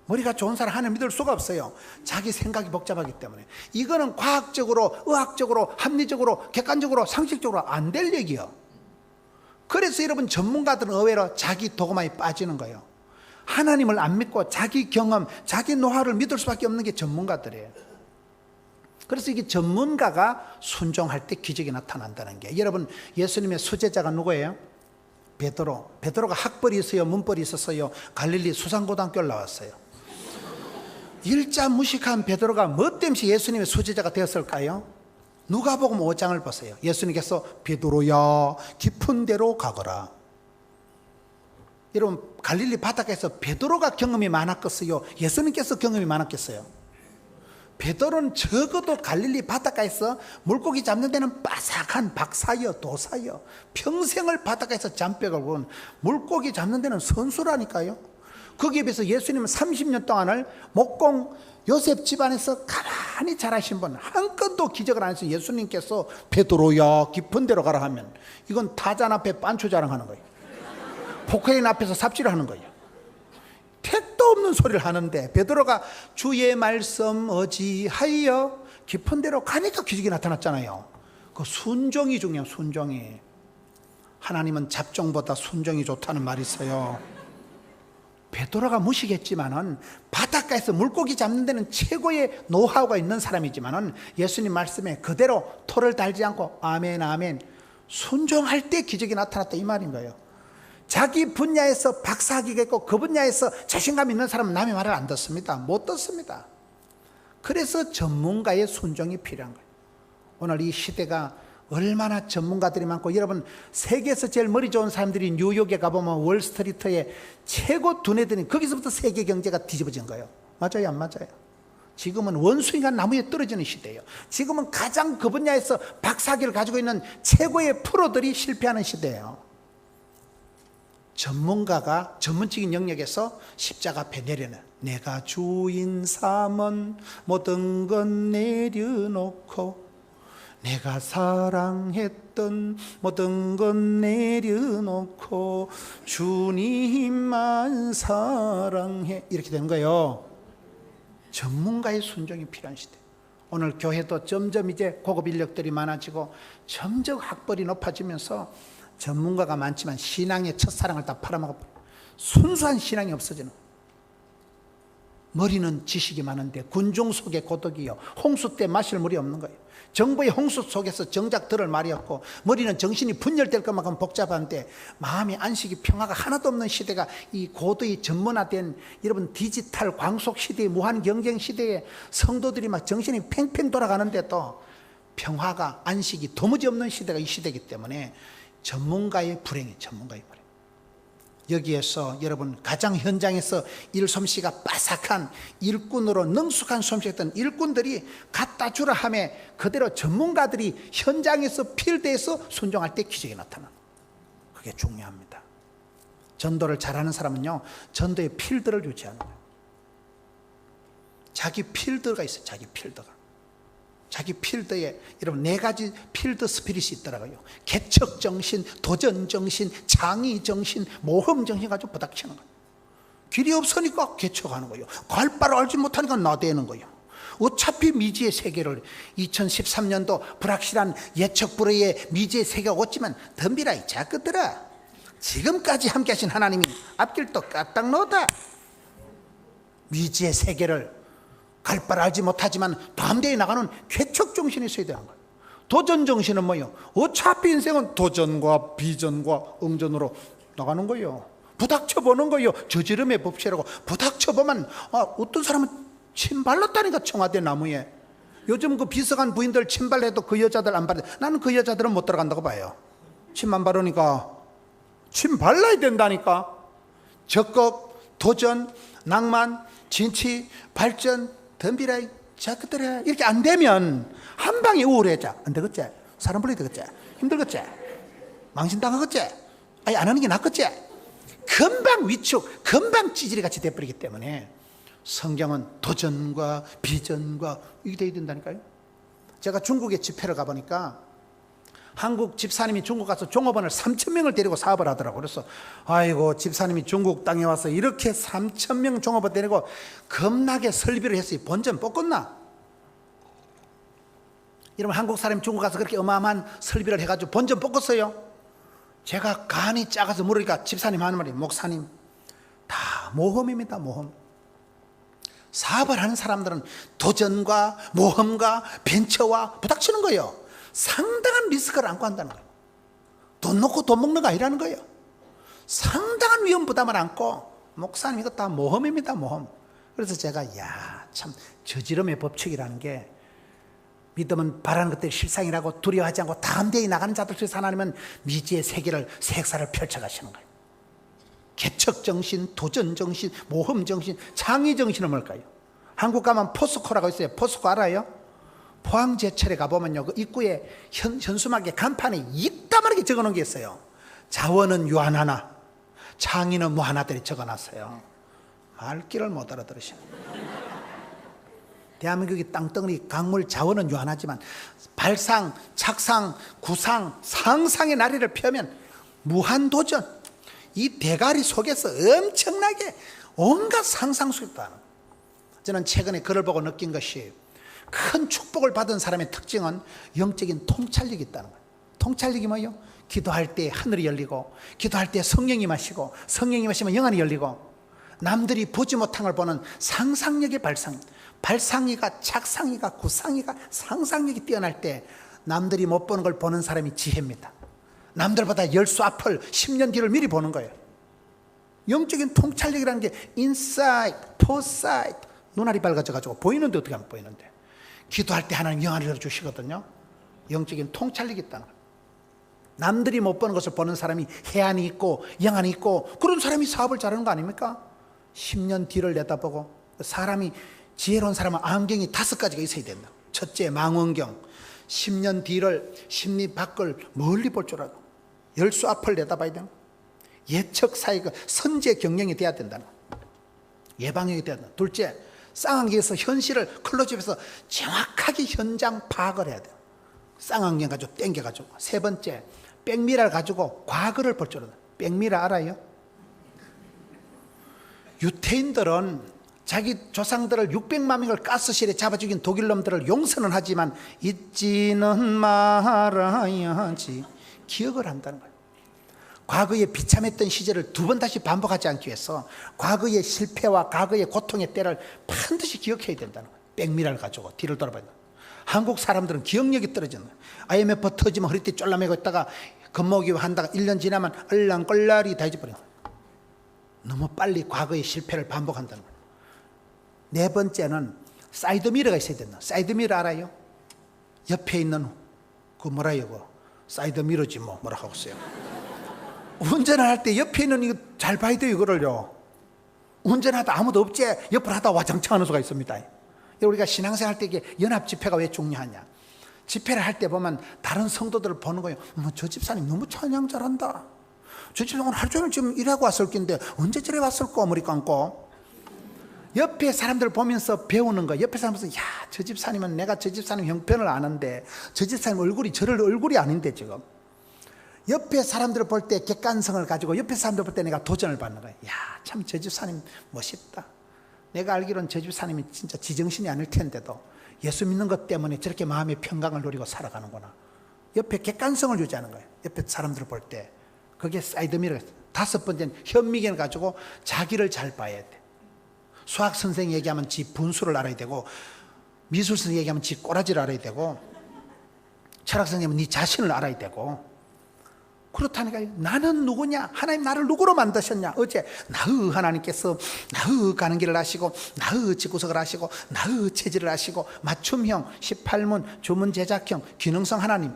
머리가 좋은 사람 하나님 믿을 수가 없어요. 자기 생각이 복잡하기 때문에. 이거는 과학적으로, 의학적으로, 합리적으로, 객관적으로, 상식적으로 안 될 얘기예요. 그래서 여러분 전문가들은 의외로 자기 도구만에 빠지는 거예요. 하나님을 안 믿고 자기 경험, 자기 노하우를 믿을 수밖에 없는 게 전문가들이에요. 그래서 이게 전문가가 순종할 때 기적이 나타난다는 게. 여러분 예수님의 수제자가 누구예요? 베드로. 베드로가 학벌이 있어요? 문벌이 있었어요? 갈릴리 수산고등학교를 나왔어요. 일자 무식한 베드로가 뭐 때문에 예수님의 수제자가 되었을까요? 누가복음 5장을 보세요. 예수님께서 베드로야 깊은 데로 가거라. 여러분 갈릴리 바닷가에서 베드로가 경험이 많았겠어요? 예수님께서 경험이 많았겠어요? 베드로는 적어도 갈릴리 바닷가에서 물고기 잡는 데는 빠삭한 박사여 도사여, 평생을 바닷가에서 잠백을 본 물고기 잡는 데는 선수라니까요. 거기에 비해서 예수님은 30년 동안을 목공 요셉 집안에서 가만히 자라신 분, 한 건도 기적을 안 해서 예수님께서 베드로야 깊은 데로 가라 하면 이건 타잔 앞에 빤초 자랑하는 거예요. 포크레인 앞에서 삽질을 하는 거예요. 택도 없는 소리를 하는데 베드로가 주의 말씀 어지하여 깊은 데로 가니까 기적이 나타났잖아요. 그 순종이 중요해요. 순종이. 하나님은 잡종보다 순종이 좋다는 말이 있어요. 베드로가 무식했지만은 바닷가에서 물고기 잡는 데는 최고의 노하우가 있는 사람이지만은 예수님 말씀에 그대로 토를 달지 않고 아멘 아멘 순종할 때 기적이 나타났다 이 말인 거예요. 자기 분야에서 박사학위가 있고 그 분야에서 자신감 있는 사람은 남의 말을 안 듣습니다. 못 듣습니다. 그래서 전문가의 순종이 필요한 거예요. 오늘 이 시대가 얼마나 전문가들이 많고, 여러분 세계에서 제일 머리 좋은 사람들이 뉴욕에 가보면 월스트리트에 최고 두뇌들이, 거기서부터 세계 경제가 뒤집어진 거예요. 맞아요, 안 맞아요? 지금은 원숭이가 나무에 떨어지는 시대예요. 지금은 가장 그 분야에서 박사학위를 가지고 있는 최고의 프로들이 실패하는 시대예요. 전문가가 전문적인 영역에서 십자가 앞에 내려는, 내가 주인 삼은 모든 건 내려놓고 내가 사랑했던 모든 건 내려놓고 주님만 사랑해, 이렇게 되는 거예요. 전문가의 순종이 필요한 시대. 오늘 교회도 점점 이제 고급 인력들이 많아지고 점점 학벌이 높아지면서 전문가가 많지만 신앙의 첫사랑을 다 팔아먹어, 순수한 신앙이 없어지는 거예요. 머리는 지식이 많은데 군중 속의 고독이요, 홍수 때 마실 물이 없는 거예요. 정부의 홍수 속에서 정작 들을 말이 없고, 머리는 정신이 분열될 것만큼 복잡한데 마음의 안식이, 평화가 하나도 없는 시대가, 이 고도의 전문화된 여러분 디지털 광속 시대의 무한 경쟁 시대에 성도들이 막 정신이 팽팽 돌아가는데도 평화가, 안식이 도무지 없는 시대가 이 시대이기 때문에 전문가의 불행이, 전문가의 불행. 여기에서 여러분 가장 현장에서 일솜씨가 빠삭한 일꾼으로 능숙한 솜씨였던 일꾼들이 갖다 주라 하며 그대로 전문가들이 현장에서 필드에서 순종할 때 기적이 나타나는, 그게 중요합니다. 전도를 잘하는 사람은요, 전도의 필드를 유지하는 거예요. 자기 필드가 있어요. 자기 필드가. 자기 필드에 여러분 네 가지 필드 스피릿이 있더라고요. 개척정신, 도전정신, 창의정신, 모험정신 가지고 부닥치는 거예요. 길이 없으니까 개척하는 거예요. 갈 바를 알지 못하니까 나대는 거예요. 어차피 미지의 세계를, 2013년도 불확실한 예측 불허의 미지의 세계가 왔지만 덤비라 이 자식들아, 지금까지 함께 하신 하나님이 앞길도 까딱 놓다. 미지의 세계를 갈 바를 알지 못하지만 담대히 나가는 개척정신이 있어야 되는 거예요. 도전정신은 뭐예요? 어차피 인생은 도전과 비전과 응전으로 나가는 거예요. 부닥쳐보는 거예요. 저지름의 법칙이라고. 부닥쳐보면 어떤 사람은 침 발랐다니까, 청와대 나무에. 요즘 그 비서관 부인들 침 발라도 그 여자들 안 발라. 나는 그 여자들은 못 들어간다고 봐요. 침 안 바르니까. 침 발라야 된다니까. 적극, 도전, 낭만, 진취, 발전, 덤비라 자꾸들아, 이렇게 안 되면 한 방에 우울해져. 안 되겠지? 사람 불러야 되겠지? 힘들겠지? 망신당하겠지? 아니 안 하는 게 낫겠지? 금방 위축, 금방 찌질이 같이 돼버리기 때문에 성경은 도전과 비전과 이게 돼야 된다니까요. 제가 중국에 집회를 가보니까 한국 집사님이 중국 가서 종업원을 3,000명을 데리고 사업을 하더라고요. 그래서 아이고, 집사님이 중국 땅에 와서 이렇게 3,000명 종업원 데리고 겁나게 설비를 했어요. 본전 뽑겠나? 여러분 한국 사람이 중국 가서 그렇게 어마어마한 설비를 해가지고 본전 뽑겠어요? 제가 간이 작아서 물으니까 집사님 하는 말이, 목사님 다 모험입니다. 모험. 사업을 하는 사람들은 도전과 모험과 벤처와 부닥치는 거예요. 상당한 리스크를 안고 한다는 거예요. 돈 놓고 돈 먹는 거 아니라는 거예요. 상당한 위험 부담을 안고, 목사님 이거 다 모험입니다. 모험. 그래서 제가 참 저지름의 법칙이라는 게, 믿으면 바라는 것들이 실상이라고 두려워하지 않고 담대히 나가는 자들 속에서 하나님은 미지의 세계를, 색사를 펼쳐가시는 거예요. 개척정신, 도전정신, 모험정신, 창의정신은 뭘까요? 한국 가면 포스코라고 있어요. 포스코 알아요? 포항제철에 가보면요, 그 입구에 현수막에 간판에 이따만하게 적어놓은 게 있어요. 자원은 유한하나 창의는 무한하들이 적어놨어요. 말귀를 못 알아들으시네. 대한민국이 땅덩어리 강물 자원은 유한하지만 발상, 착상, 구상, 상상의 나래를 펴면 무한도전, 이 대가리 속에서 엄청나게 온갖 상상 속에 있다. 저는 최근에 글을 보고 느낀 것이, 큰 축복을 받은 사람의 특징은 영적인 통찰력이 있다는 거예요. 통찰력이 뭐예요? 기도할 때 하늘이 열리고, 기도할 때 성령이 마시고, 성령이 마시면 영안이 열리고, 남들이 보지 못한 걸 보는 상상력의 발상, 발상이가, 착상이가, 구상이가, 상상력이 뛰어날 때 남들이 못 보는 걸 보는 사람이 지혜입니다. 남들보다 열수 앞을 10년 뒤를 미리 보는 거예요. 영적인 통찰력이라는 게 인사이트, 포사이트, 눈알이 밝아져가지고 보이는데 어떻게 하면 보이는데, 기도할 때 하나님 영안을 열어주시거든요. 영적인 통찰력이 있다는 거예요. 남들이 못 보는 것을 보는 사람이 해안이 있고 영안이 있고 그런 사람이 사업을 잘하는 거 아닙니까? 10년 뒤를 내다보고. 사람이 지혜로운 사람은 안경이 5가지가 있어야 된다. 첫째 망원경, 10년 뒤를 심리 밖을 멀리 볼 줄 알고 열수 앞을 내다봐야 되는 거예요. 예측 사이가 선제 경영이 돼야 된다는 거예요. 예방력이 돼야 된다. 둘째, 쌍안경에서 현실을 클로즈업해서 정확하게 현장 파악을 해야 돼요. 쌍안경 가지고 땡겨가지고. 세 번째, 백미러를 가지고 과거를 볼 줄 알아요. 백미러 알아요? 유태인들은 자기 조상들을 600만 명을 가스실에 잡아 죽인 독일 놈들을 용서는 하지만 잊지는 말아야지 기억을 한다는 거예요. 과거에 비참했던 시절을 2번 다시 반복하지 않기 위해서 과거의 실패와 과거의 고통의 때를 반드시 기억해야 된다는 거예요. 백미러를 가지고 뒤를 돌아봐야 돼요. 한국 사람들은 기억력이 떨어지는 거예요. IMF 터지면 허리띠 쫄라매고 있다가 겁먹이 한다가 1년 지나면 얼랑꼴날이 다 잊어버려요. 너무 빨리 과거의 실패를 반복한다는 거예요. 네 번째는 사이드미러가 있어야 된다. 사이드미러 알아요? 옆에 있는 그 뭐라요? 그 사이드미러지 뭐라 하고 있어요. 운전을 할 때 옆에 있는 이거 잘 봐야 돼요. 이거를요. 운전하다 아무도 없지 옆을 하다 와장창 하는 수가 있습니다. 우리가 신앙생활 할 때 이게 연합 집회가 왜 중요하냐? 집회를 할 때 보면 다른 성도들을 보는 거예요. 저 집사님 너무 찬양 잘한다. 저 집사님 오늘 하루 종일 지금 일하고 왔을 텐데 언제 저래 왔을까? 머리 감고. 옆에 사람들 보면서 배우는 거. 옆에 사람 보면서 저 집사님은 내가 저 집사님 형편을 아는데 저 집사님 얼굴이 저럴 얼굴이 아닌데 지금. 옆에 사람들을 볼 때 객관성을 가지고 옆에 사람들 볼 때 내가 도전을 받는 거예요. 참 저 집사님 멋있다. 내가 알기로는 저 집사님이 진짜 지정신이 아닐 텐데도 예수 믿는 것 때문에 저렇게 마음의 평강을 누리고 살아가는구나. 옆에 객관성을 유지하는 거예요. 옆에 사람들을 볼 때. 그게 사이드미러. 5번째는 현미경을 가지고 자기를 잘 봐야 돼. 수학 선생이 얘기하면 지 분수를 알아야 되고, 미술 선생이 얘기하면 지 꼬라지를 알아야 되고, 철학 선생님은 네 자신을 알아야 되고. 그렇다니까요. 나는 누구냐? 하나님 나를 누구로 만드셨냐? 어제 나의 하나님께서 나의 가는 길을 아시고 나의 집구석을 아시고 나의 체질을 아시고 맞춤형 18문 주문 제작형 기능성 하나님,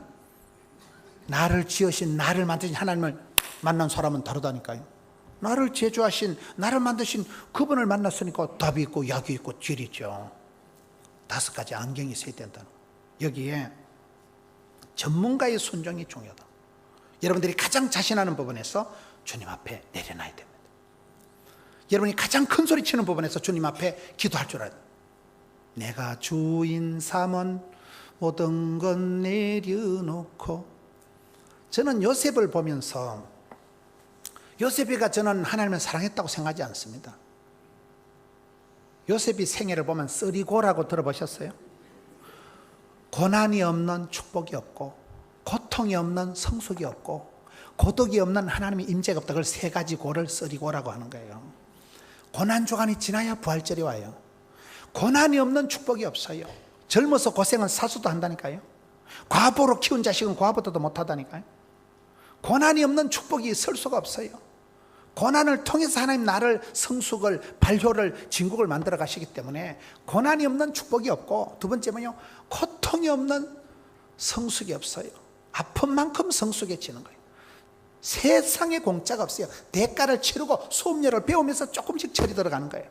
나를 지으신 나를 만드신 하나님을 만난 사람은 다르다니까요. 나를 제주하신 나를 만드신 그분을 만났으니까 답이 있고 약이 있고 질이죠. 5가지 안경이 있어야 된다는 거예요. 여기에 전문가의 순종이 중요하다. 여러분들이 가장 자신하는 부분에서 주님 앞에 내려놔야 됩니다. 여러분이 가장 큰 소리 치는 부분에서 주님 앞에 기도할 줄 알아야 돼요. 내가 주인 삼은 모든 건 내려놓고. 저는 요셉을 보면서 요셉이가 저는 하나님을 사랑했다고 생각하지 않습니다. 요셉이 생애를 보면 쓰리고라고 들어보셨어요? 고난이 없는 축복이 없고 고통이 없는 성숙이 없고 고독이 없는 하나님의 임재가 없다. 그걸 3가지 고를 쓰리고라고 하는 거예요. 고난 주간이 지나야 부활절이 와요. 고난이 없는 축복이 없어요. 젊어서 고생은 사수도 한다니까요. 과부로 키운 자식은 과부도 못하다니까요. 고난이 없는 축복이 있을 수가 없어요. 고난을 통해서 하나님 나를 성숙을 발효를 진국을 만들어 가시기 때문에 고난이 없는 축복이 없고, 두 번째 뭐요? 고통이 없는 성숙이 없어요. 아픈 만큼 성숙해지는 거예요. 세상에 공짜가 없어요. 대가를 치르고 수업료를 배우면서 조금씩 철이 들어가는 거예요.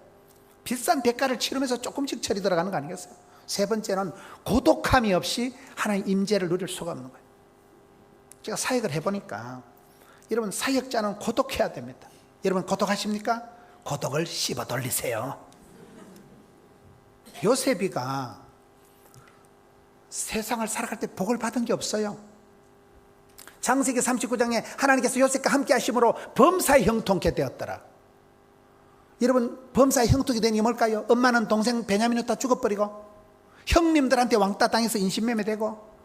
비싼 대가를 치르면서 조금씩 철이 들어가는 거 아니겠어요? 세 번째는 고독함이 없이 하나님 임재를 누릴 수가 없는 거예요. 제가 사역을 해보니까 여러분, 사역자는 고독해야 됩니다. 여러분 고독하십니까? 고독을 씹어 돌리세요. 요셉이가 세상을 살아갈 때 복을 받은 게 없어요. 창세기 39장에 하나님께서 요셉과 함께 하심으로 범사에 형통케 되었더라. 여러분, 범사에 형통이 되는 게 뭘까요? 엄마는 동생 베냐민을 다 죽어버리고 형님들한테 왕따 당해서 인신매매되고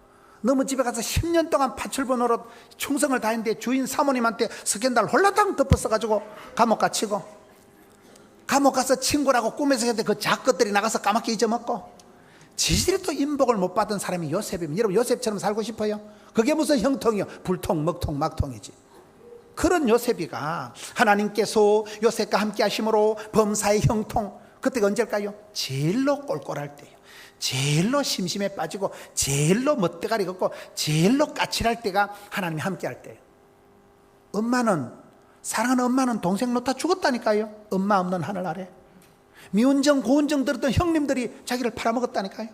너무 집에 가서 10년 동안 파출부 노릇 충성을 다했는데 주인 사모님한테 스캔들 홀라당 덮어써가지고 감옥 갇히고, 감옥 가서 친구라고 꿈에서 했는데 그 작것들이 나가서 까맣게 잊어먹고, 지질이 또 인복을 못 받은 사람이 요셉입니다. 여러분, 요셉처럼 살고 싶어요? 그게 무슨 형통이요? 불통, 먹통, 막통이지. 그런 요셉이가 하나님께서 요셉과 함께 하심으로 범사의 형통, 그때가 언제일까요? 제일로 꼴꼴할 때예요. 제일로 심심해 빠지고 제일로 멋대가리 걷고 제일로 까칠할 때가 하나님이 함께 할 때예요. 사랑하는 엄마는 동생 놓다 죽었다니까요. 엄마 없는 하늘 아래. 미운정 고운정 들었던 형님들이 자기를 팔아먹었다니까요.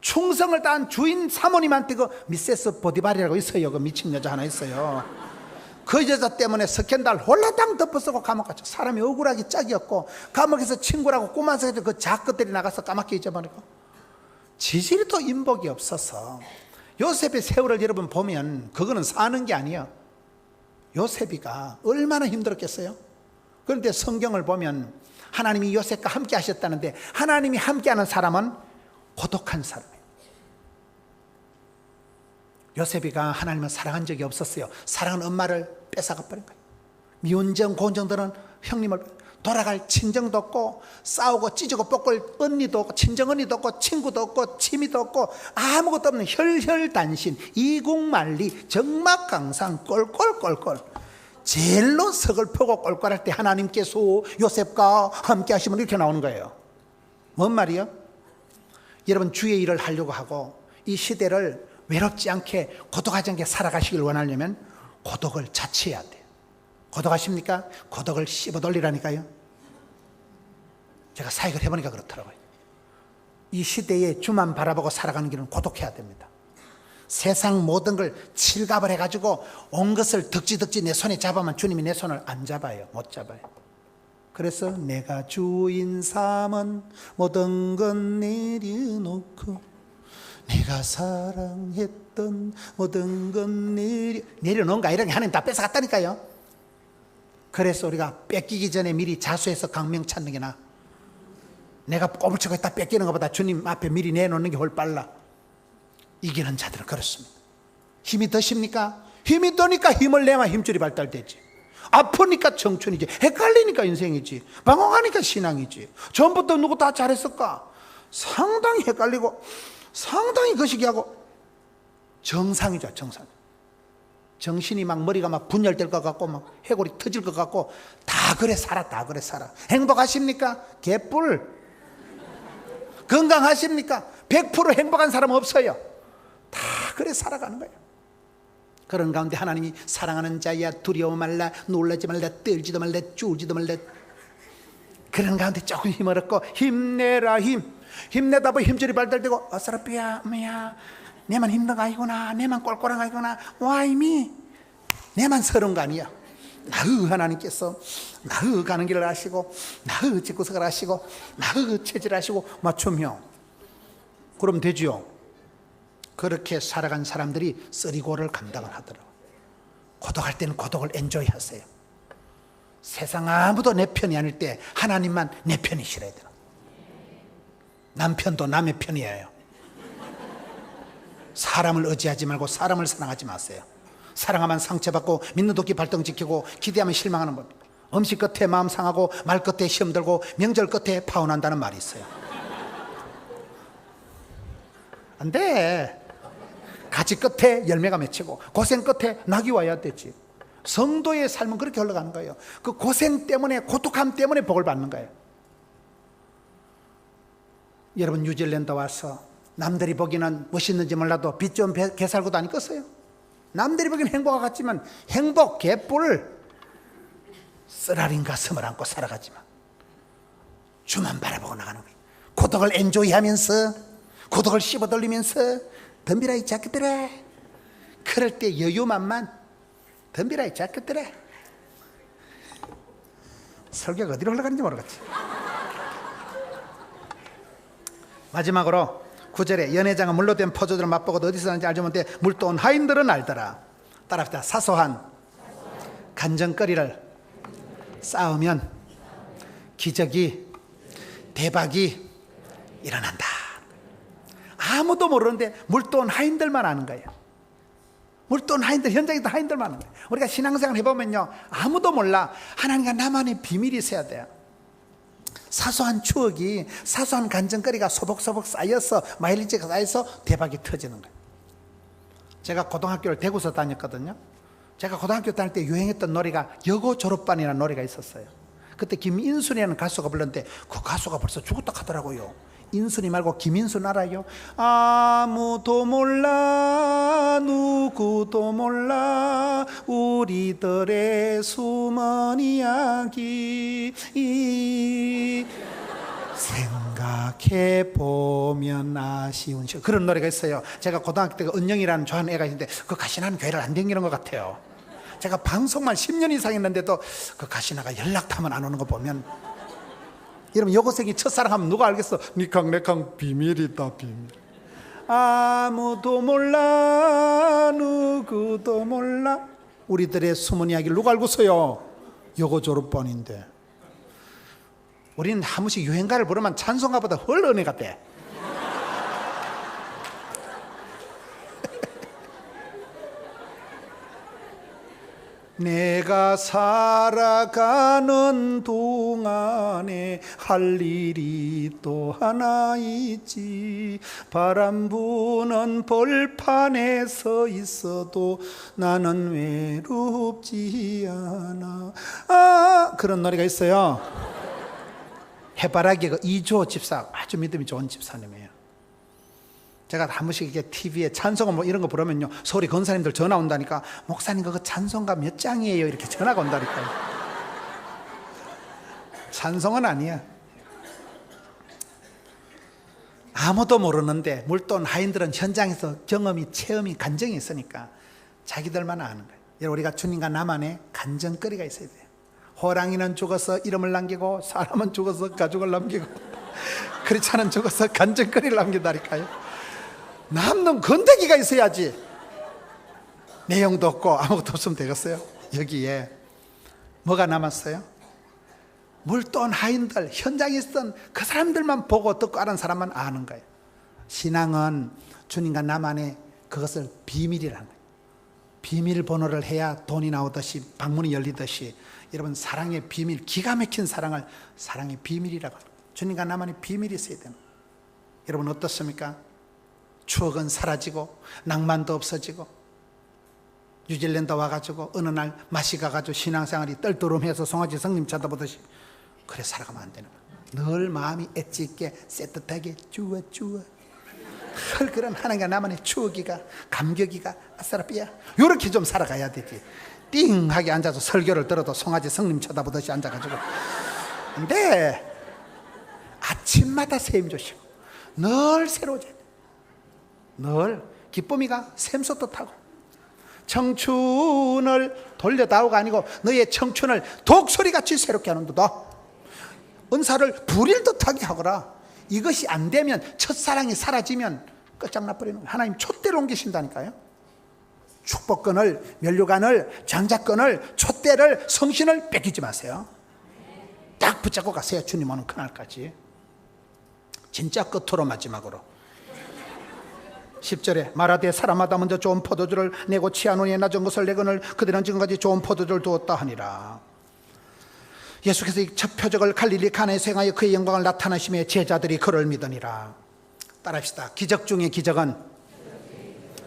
충성을 다한 주인 사모님한테 그 미세스 보디발이라고 있어요. 그 미친 여자 하나 있어요. 그 여자 때문에 스캔들 홀라당 덮어쓰고 감옥 갔죠. 사람이 억울하기 짝이었고 감옥에서 친구라고 꼬마서 그 작것들이 나가서 까맣게 잊어버리고 지질이 또 인복이 없어서 요셉의 세월을 여러분 보면 그거는 사는 게 아니에요. 요셉이가 얼마나 힘들었겠어요. 그런데 성경을 보면 하나님이 요셉과 함께 하셨다는데 하나님이 함께하는 사람은 고독한 사람이에요. 요셉이가 하나님을 사랑한 적이 없었어요. 사랑하는 엄마를 뺏어가 버린 거예요. 미운정 고운정들은 형님을 돌아갈 친정도 없고 싸우고 찢고 볶을 언니도 없고 친정 언니도 없고 친구도 없고 취미도 없고 아무것도 없는 혈혈단신 이국만리 적막강산 꼴꼴꼴꼴 제일로 서글프고 꼴꼴할 때 하나님께서 요셉과 함께 하시면 이렇게 나오는 거예요. 뭔 말이요? 여러분 주의 일을 하려고 하고 이 시대를 외롭지 않게 고독하지 않게 살아가시길 원하려면 고독을 자취해야 돼요. 고독하십니까? 고독을 씹어돌리라니까요. 제가 사역을 해보니까 그렇더라고요. 이 시대에 주만 바라보고 살아가는 길은 고독해야 됩니다. 세상 모든 걸 칠갑을 해가지고 온 것을 덕지덕지 내 손에 잡으면 주님이 내 손을 안 잡아요. 못 잡아요. 그래서 내가 주인 삼은 모든 건 내려놓고 내가 사랑했던 모든 건 내려놓은 거 아니라 하나님 다 뺏어갔다니까요. 그래서 우리가 뺏기기 전에 미리 자수해서 강명 찾는 게 나아. 내가 꼬불치고 있다 뺏기는 것보다 주님 앞에 미리 내놓는 게 훨 빨라. 이기는 자들은 그렇습니다. 힘이 드십니까? 힘이 드니까 힘을 내야 힘줄이 발달되지. 아프니까 청춘이지. 헷갈리니까 인생이지. 방황하니까 신앙이지. 전부터 누구 다 잘했을까? 상당히 헷갈리고 상당히 거시기하고 정상이죠. 정상. 정신이 막 머리가 막 분열될 것 같고 막 해골이 터질 것 같고 다 그래 살아. 다 그래 살아. 행복하십니까? 개뿔. 건강하십니까? 100% 행복한 사람 없어요. 다 그래 살아가는 거예요. 그런 가운데 하나님이 사랑하는 자야 두려워 말라 놀라지 말라 떨지도 말라 쫄지도 말라. 그런 가운데 조금 힘을 얻고 힘내라 힘내다 보면 힘줄이 발달되고 어서라삐야 뭐야 내만 힘든 거 아니구나 내만 꼴꼴한 거 아니구나 와이미 내만 서러운 거 아니야. 나의 하나님께서 나의 가는 길을 아시고 나의 집구석을 아시고 나의 체질을 아시고 맞춤형 그럼 되지요. 그렇게 살아간 사람들이 쓰리고를 감당을 하더라고요. 고독할 때는 고독을 엔조이 하세요. 세상 아무도 내 편이 아닐 때 하나님만 내 편이시래야 돼요. 남편도 남의 편이에요. 사람을 의지하지 말고 사람을 사랑하지 마세요. 사랑하면 상처받고 믿는 도끼 발등 지키고 기대하면 실망하는 법입니다. 음식 끝에 마음 상하고 말 끝에 시험 들고 명절 끝에 파혼한다는 말이 있어요. 안 돼. 가지 끝에 열매가 맺히고 고생 끝에 낙이 와야 되지. 성도의 삶은 그렇게 흘러가는 거예요. 그 고생 때문에 고독함 때문에 복을 받는 거예요. 여러분 뉴질랜드 와서 남들이 보기에는 멋있는지 몰라도 빚 좀 개살고 다니겠어요? 남들이 보기에는 행복 같지만 행복 개뿔 쓰라린 가슴을 안고 살아가지만 주만 바라보고 나가는 거예요. 고독을 엔조이하면서 고독을 씹어돌리면서 덤비라 이 자식들아. 그럴 때 여유만만 덤비라 이 자식들아. 설교가 어디로 흘러가는지 모르겠지. 마지막으로 9절에 연회장은 물로 된 포도주를 맛보고 어디서 나는지 알지 못해 물도 온 하인들은 알더라. 따라합시다. 사소한 간정거리를 쌓으면 기적이 대박이 일어난다. 아무도 모르는데 물도 온 하인들만 아는 거예요. 물도 온 하인들, 현장에 있던 하인들만 아는 거예요. 우리가 신앙생활 해보면요 아무도 몰라. 하나님과 나만의 비밀이 있어야 돼요. 사소한 추억이 사소한 간증거리가 소복소복 쌓여서 마일리지가 쌓여서 대박이 터지는 거예요. 제가 고등학교를 대구서 다녔거든요. 제가 고등학교 다닐 때 유행했던 노래가 여고 졸업반이라는 노래가 있었어요. 그때 김인순이라는 가수가 불렀는데 그 가수가 벌써 죽었다 하더라고요. 인순이 말고 김인순 알아요? 아무도 몰라 누구도 몰라 우리들의 숨은 이야기 생각해보면 아쉬운 시간. 그런 노래가 있어요. 제가 고등학교 때 은영이라는 좋아하는 애가 있는데 그 가시나는 교회를 안 다니는 것 같아요. 제가 방송만 10년 이상 했는데도 그 가시나가 연락하면 안 오는 거 보면, 여러분 여고생이 첫사랑하면 누가 알겠어? 니캉 내캉 비밀이다 비밀. 아무도 몰라 누구도 몰라 우리들의 숨은 이야기를 누가 알고서요? 여고 졸업반인데. 우리는 한 번씩 유행가를 부르면 찬송가보다 훨 은혜 같대. 내가 살아가는 동안에 할 일이 또 하나 있지. 바람 부는 벌판에 서 있어도 나는 외롭지 않아. 그런 노래가 있어요. 해바라기 그 이주호 집사, 아주 믿음이 좋은 집사님이에요. 제가 한 번씩 이렇게 TV에 찬송가 뭐 이런 거 부르면요, 서울에 권사님들 전화 온다니까, 목사님 그거 찬송가 몇 장이에요? 이렇게 전화가 온다니까요. 찬송은 아니야. 아무도 모르는데 물돈 하인들은 현장에서 경험이, 체험이, 간증이 있으니까 자기들만 아는 거예요. 여러분, 우리가 주님과 나만의 간증거리가 있어야 돼요. 호랑이는 죽어서 이름을 남기고 사람은 죽어서 가족을 남기고 크리스찬은 죽어서 간증거리를 남긴다니까요. 남는 건더기가 있어야지. 내용도 없고 아무것도 없으면 되겠어요? 여기에 뭐가 남았어요? 물돈 하인들, 현장에 있던 그 사람들만 보고 듣고 아는 사람만 아는 거예요. 신앙은 주님과 나만의 그것을 비밀이라는 거예요. 비밀번호를 해야 돈이 나오듯이 방문이 열리듯이, 여러분 사랑의 비밀, 기가 막힌 사랑을 사랑의 비밀이라고 합니다. 주님과 나만의 비밀이 있어야 되는 거예요. 여러분 어떻습니까? 추억은 사라지고 낭만도 없어지고, 뉴질랜드 와가지고 어느 날 맛이 가가지고 신앙생활이 떨떠름해서 송아지 성님 쳐다보듯이 그래 살아가면 안 되는 거예요. 늘 마음이 엣지 있게 쎄뜻하게 쭈어쭈어 그런 하나님과 나만의 추억이가, 감격이가, 아싸라삐야 요렇게 좀 살아가야 되지. 띵하게 앉아서 설교를 들어도 송아지 성님 쳐다보듯이 앉아가지고. 근데 아침마다 샘 주시고 늘 새로워져야 돼. 늘 기쁨이가 샘솟도 타고, 청춘을 돌려다오가 아니고 너의 청춘을 독소리같이 새롭게 하는도다. 은사를 불일 듯하게 하거라. 이것이 안 되면, 첫사랑이 사라지면 끝장나버리는 거예요. 하나님 촛대를 옮기신다니까요. 축복권을, 면류관을, 장자권을, 촛대를, 성신을 뺏기지 마세요. 딱 붙잡고 가세요. 주님 오는 그날까지. 진짜 끝으로 마지막으로 10절에 말하되 사람마다 먼저 좋은 포도주를 내고 취하노니 낮은 것을 내거늘 그들은 지금까지 좋은 포도주를 두었다 하니라. 예수께서 이 첫 표적을 갈릴리 가나에서 행하여 그의 영광을 나타나시며 제자들이 그를 믿으니라. 따라합시다. 기적 중의 기적은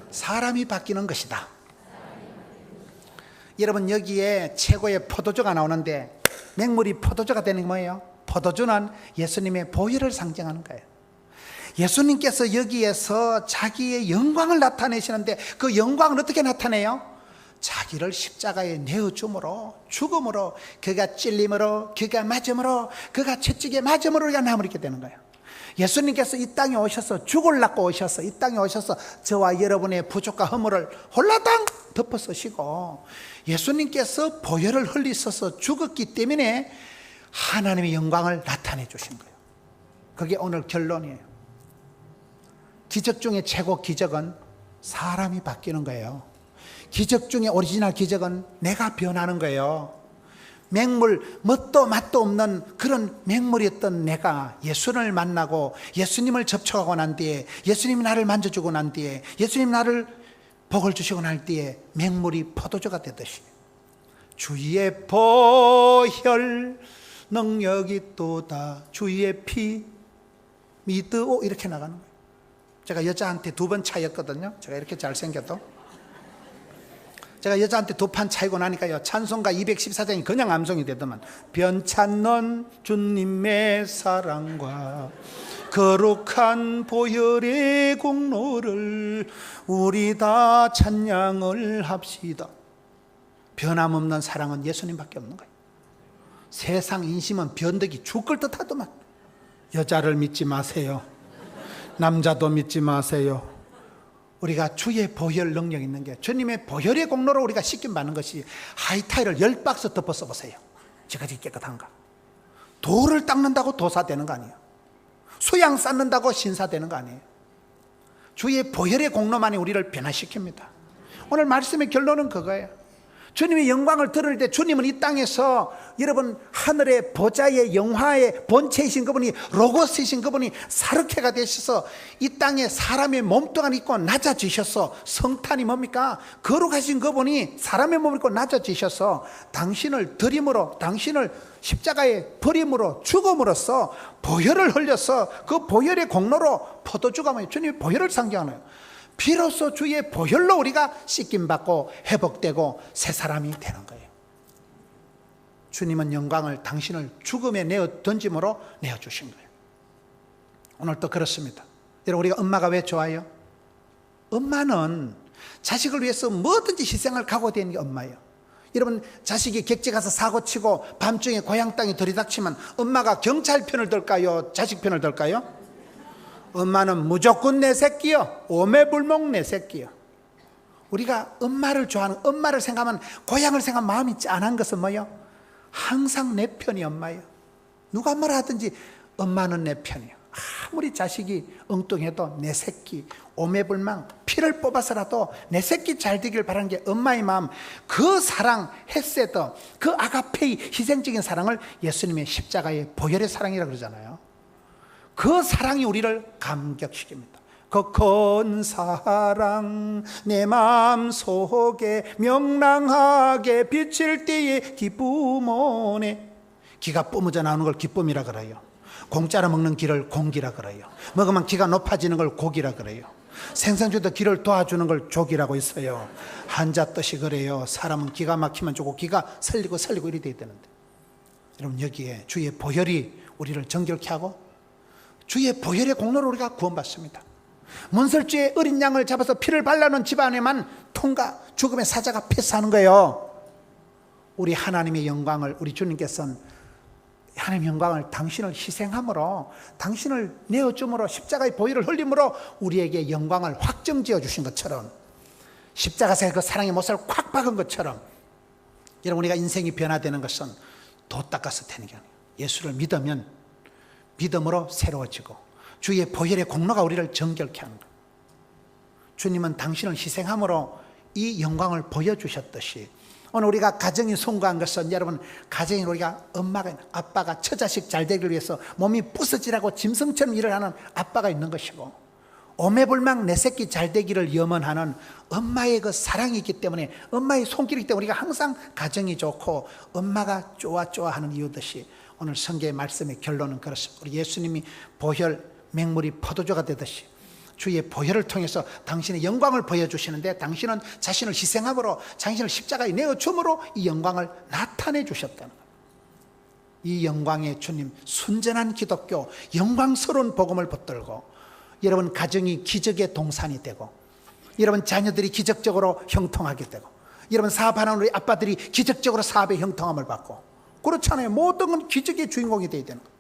사람이 바뀌는 것이다. 여러분 여기에 최고의 포도주가 나오는데, 맹물이 포도주가 되는 게 뭐예요? 포도주는 예수님의 보혈을 상징하는 거예요. 예수님께서 여기에서 자기의 영광을 나타내시는데, 그 영광을 어떻게 나타내요? 자기를 십자가에 내어줌으로, 죽음으로, 그가 찔림으로, 그가 맞음으로, 그가 채찍에 맞음으로 우리가 남으리게 되는 거예요. 예수님께서 이 땅에 오셔서 죽으려고 오셔서 이 땅에 오셔서 저와 여러분의 부족과 허물을 홀라당 덮어 쓰시고, 예수님께서 보혈을 흘리셔서 죽었기 때문에 하나님의 영광을 나타내 주신 거예요. 그게 오늘 결론이에요. 기적 중에 최고 기적은 사람이 바뀌는 거예요. 기적 중에 오리지널 기적은 내가 변하는 거예요. 맹물, 멋도 맛도 없는 그런 맹물이었던 내가 예수를 만나고 예수님을 접촉하고 난 뒤에, 예수님이 나를 만져주고 난 뒤에, 예수님이 나를 복을 주시고 난 뒤에 맹물이 포도주가 되듯이 주의 보혈 능력이 또다, 주의 피 믿으오, 이렇게 나가는 거예요. 제가 여자한테 2번 차였거든요. 제가 이렇게 잘생겨도. 제가 여자한테 2판 차이고 나니까요, 찬송가 214장이 그냥 암송이 되더만. 변찮는 주님의 사랑과 거룩한 보혈의 공로를 우리 다 찬양을 합시다. 변함없는 사랑은 예수님밖에 없는 거예요. 세상 인심은 변덕이 죽을 듯 하더만. 여자를 믿지 마세요. 남자도 믿지 마세요. 우리가 주의 보혈 능력 있는 게, 주님의 보혈의 공로로 우리가 씻김 받는 것이, 하이타이를 10박스 덮어 써보세요. 저까지 깨끗한가? 돌을 닦는다고 도사되는 거 아니에요. 수양 쌓는다고 신사되는 거 아니에요. 주의 보혈의 공로만이 우리를 변화시킵니다. 오늘 말씀의 결론은 그거예요. 주님의 영광을 들을 때 주님은 이 땅에서 여러분 하늘의 보좌의 영화의 본체이신 그분이, 로고스이신 그분이 사르케가 되셔서 이 땅에 사람의 몸뚱아리 입고 낮아지셔서, 성탄이 뭡니까? 거룩하신 그분이 사람의 몸을 입고 낮아지셔서 당신을 드림으로, 당신을 십자가에 버림으로, 죽음으로써 보혈을 흘려서 그 보혈의 공로로 포도주가 뭐예요? 주님의 보혈을 상징하는 거예요. 비로소 주의 보혈로 우리가 씻김받고 회복되고 새 사람이 되는 거예요. 주님은 영광을 당신을 죽음에 내어 던짐으로 내어주신 거예요. 오늘도 그렇습니다. 여러분, 우리가 엄마가 왜 좋아요? 엄마는 자식을 위해서 뭐든지 희생을 각오되는 게 엄마예요. 여러분, 자식이 객지 가서 사고치고 밤중에 고향 땅에 들이닥치면 엄마가 경찰 편을 들까요? 자식 편을 들까요? 엄마는 무조건 내 새끼요, 오매불목 내 새끼요. 우리가 엄마를 좋아하는, 엄마를 생각하면, 고향을 생각하면 마음이 짠한 것은 뭐예요? 항상 내 편이 엄마예요. 누가 뭐라 하든지 엄마는 내 편이에요. 아무리 자식이 엉뚱해도 내 새끼, 오매불망, 피를 뽑아서라도 내 새끼 잘 되길 바라는 게 엄마의 마음. 그 사랑, 헤세더, 그 아가페이, 희생적인 사랑을 예수님의 십자가의 보혈의 사랑이라고 그러잖아요. 그 사랑이 우리를 감격시킵니다. 그 큰 사랑 내 마음속에 명랑하게 비칠 때에 기쁨 오네. 기가 뿜어져 나오는 걸 기쁨이라 그래요. 공짜로 먹는 기를 공기라 그래요. 먹으면 기가 높아지는 걸 고기라 그래요. 생선주도 기를 도와주는 걸 족이라고 있어요. 한자 뜻이 그래요. 사람은 기가 막히면 좋고 기가 설리고 이래 돼야 되는데, 여러분, 여기에 주의 보혈이 우리를 정결케 하고 주의 보혈의 공로로 우리가 구원받습니다. 문설주의 어린 양을 잡아서 피를 발라놓은 집안에만 통과 죽음의 사자가 패스하는 거예요. 우리 하나님의 영광을, 우리 주님께서는 하나님의 영광을 당신을 희생함으로, 당신을 내어줌으로, 십자가의 보혈을 흘림으로 우리에게 영광을 확정지어 주신 것처럼, 십자가에서 그 사랑의 못을 콱 박은 것처럼, 여러분, 우리가 인생이 변화되는 것은 도 닦아서 되는 게 아니에요. 예수를 믿으면 믿음으로 새로워지고 주의 보혈의 공로가 우리를 정결케 하는 거예요. 주님은 당신을 희생함으로 이 영광을 보여주셨듯이, 오늘 우리가 가정이 송구한 것은, 여러분, 가정에 우리가 엄마가, 아빠가 처자식 잘 되기 위해서 몸이 부서지라고 짐승처럼 일을 하는 아빠가 있는 것이고, 오매불망 내 새끼 잘 되기를 염원하는 엄마의 그 사랑이 있기 때문에, 엄마의 손길이기 때문에 우리가 항상 가정이 좋고 엄마가 좋아하는 이유듯이, 오늘 성경의 말씀의 결론은 그렇습니다. 우리 예수님이 보혈, 맹물이 포도주가 되듯이 주의 보혈을 통해서 당신의 영광을 보여주시는데, 당신은 자신을 희생함으로, 당신을 십자가에 내어줌으로 이 영광을 나타내 주셨다는 거예요. 이 영광의 주님, 순전한 기독교, 영광스러운 복음을 붙들고 여러분 가정이 기적의 동산이 되고, 여러분 자녀들이 기적적으로 형통하게 되고, 여러분 사업하는 우리 아빠들이 기적적으로 사업의 형통함을 받고, 그렇잖아요. 모든 건 기적의 주인공이 되어야 되는 거예요.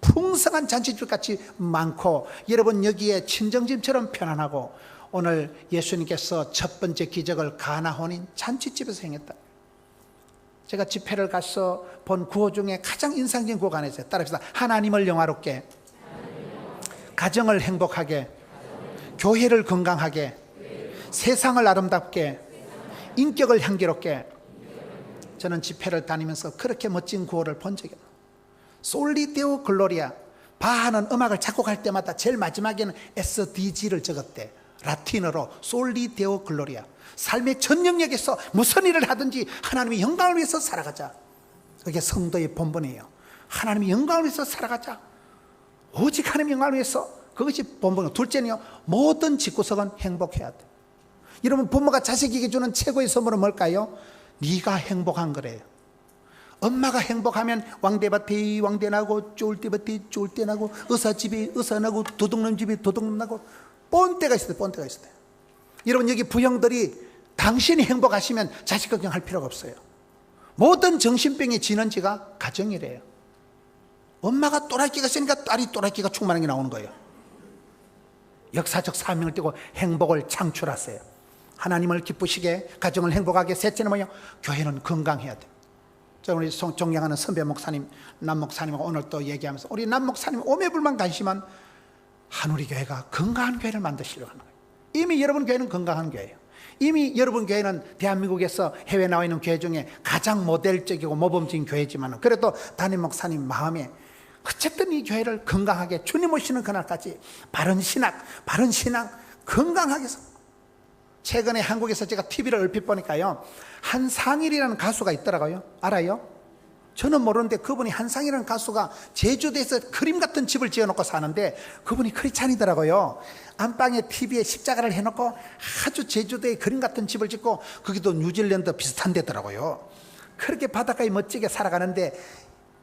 풍성한 잔치집같이 많고, 여러분 여기에 친정집처럼 편안하고, 오늘 예수님께서 첫 번째 기적을 가나 혼인 잔치집에서 행했다. 제가 집회를 가서 본 구호 중에 가장 인상적인 구호가 하나 있어요. 따라합시다. 하나님을 영화롭게, 가정을 행복하게, 교회를 건강하게, 세상을 아름답게, 인격을 향기롭게. 저는 집회를 다니면서 그렇게 멋진 구호를 본 적이 없어요. 솔리데오 글로리아. 바하는 음악을 작곡할 때마다 제일 마지막에는 SDG를 적었대. 라틴어로 솔리데오 글로리아. 삶의 전 영역에서 무슨 일을 하든지 하나님의 영광을 위해서 살아가자. 그게 성도의 본분이에요. 하나님의 영광을 위해서 살아가자. 오직 하나님의 영광을 위해서. 그것이 본분이에요. 둘째는요, 모든 집구석은 행복해야 돼. 여러분, 부모가 자식에게 주는 최고의 선물은 뭘까요? 네가 행복한 거래요. 엄마가 행복하면 왕대밭이 왕대 나고 쫄대밭이 쫄대 나고 의사집이 의사 나고 도둑놈 집이 도둑놈 나고 뻔때가 있어요. 뻔때가 있어요. 여러분 여기 부형들이 당신이 행복하시면 자식 걱정할 필요가 없어요. 모든 정신병의 진원지가 가정이래요. 엄마가 또라이끼가 있으니까 딸이 또라이끼가 충만한 게 나오는 거예요. 역사적 사명을 띠고 행복을 창출하세요. 하나님을 기쁘시게 가정을 행복하게. 셋째는 뭐냐? 교회는 건강해야 돼요. 저 우리 존경하는 선배 목사님 남 목사님하고 오늘 또 얘기하면서 우리 남 목사님 오매불만 관심한 한우리 교회가 건강한 교회를 만드시려고 하는 거예요. 이미 여러분 교회는 건강한 교회예요. 이미 여러분 교회는 대한민국에서 해외 나와 있는 교회 중에 가장 모델적이고 모범적인 교회지만 그래도 담임 목사님 마음에 어쨌든 이 교회를 건강하게 주님 오시는 그날까지 바른 신앙 건강하게 해서. 최근에 한국에서 제가 TV를 얼핏 보니까요, 한상일이라는 가수가 있더라고요. 알아요? 저는 모르는데 그분이 한상일이라는 가수가 제주도에서 그림 같은 집을 지어놓고 사는데 그분이 크리스찬이더라고요. 안방에 TV에 십자가를 해놓고 아주 제주도에 그림 같은 집을 짓고 거기도 뉴질랜드 비슷한 데더라고요. 그렇게 바닷가에 멋지게 살아가는데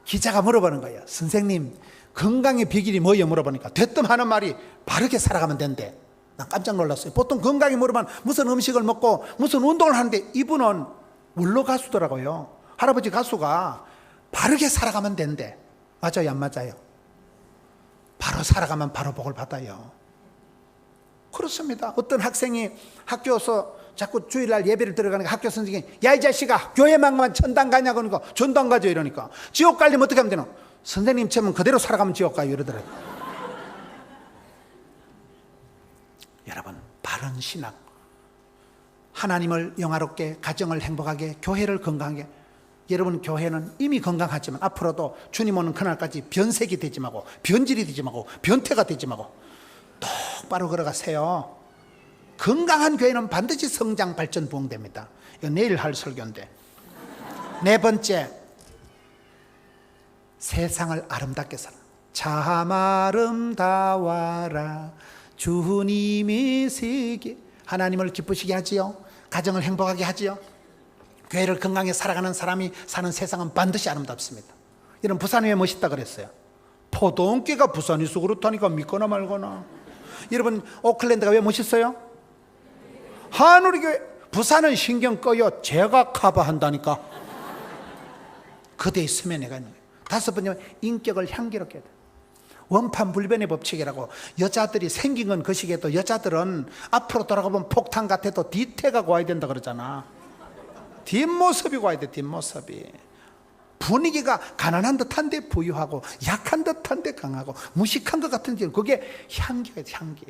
기자가 물어보는 거예요. 선생님 건강의 비결이 뭐예요? 물어보니까 대뜸 하는 말이 바르게 살아가면 된대. 난 깜짝 놀랐어요. 보통 건강에 물어보면 무슨 음식을 먹고 무슨 운동을 하는데 이분은 원로 가수더라고요. 할아버지 가수가 바르게 살아가면 된대. 맞아요 안 맞아요? 바로 살아가면 바로 복을 받아요. 그렇습니다. 어떤 학생이 학교에서 자꾸 주일날 예배를 들어가니까 학교 선생님이 야 이 자식아 교회만 가면 전당 가냐고 그러니까 전당 가죠 이러니까 지옥 가려면 어떻게 하면 되나? 선생님처럼 그대로 살아가면 지옥 가요 이러더라고요. 여러분 바른 신앙, 하나님을 영화롭게, 가정을 행복하게, 교회를 건강하게. 여러분 교회는 이미 건강하지만 앞으로도 주님 오는 그날까지 변색이 되지 말고 변질이 되지 말고 변태가 되지 말고 똑바로 걸어가세요. 건강한 교회는 반드시 성장 발전 부흥됩니다. 이거 내일 할 설교인데. 네 번째, 세상을 아름답게 사는. 참 아름다워라 주님의 세계. 하나님을 기쁘시게 하지요. 가정을 행복하게 하지요. 교회를 건강하게 살아가는 사람이 사는 세상은 반드시 아름답습니다. 여러분 부산이 왜 멋있다 그랬어요? 포도원교가 부산에서 그렇다니까 믿거나 말거나. 여러분 오클랜드가 왜 멋있어요? 한우리 교회. 부산은 신경 꺼요. 제가 커버한다니까. 그대 있으면 내가 있는 거예요. 다섯 번째는 인격을 향기롭게 해야 돼요. 원판불변의 법칙이라고. 여자들이 생긴 건 거시기에도 여자들은 앞으로 돌아가보면 폭탄 같아도 뒤태가 고와야 된다 그러잖아. 뒷모습이 고와야 돼. 뒷모습이. 분위기가 가난한 듯한데 부유하고 약한 듯한데 강하고 무식한 것 같은데 그게 향기가 있어요. 향기.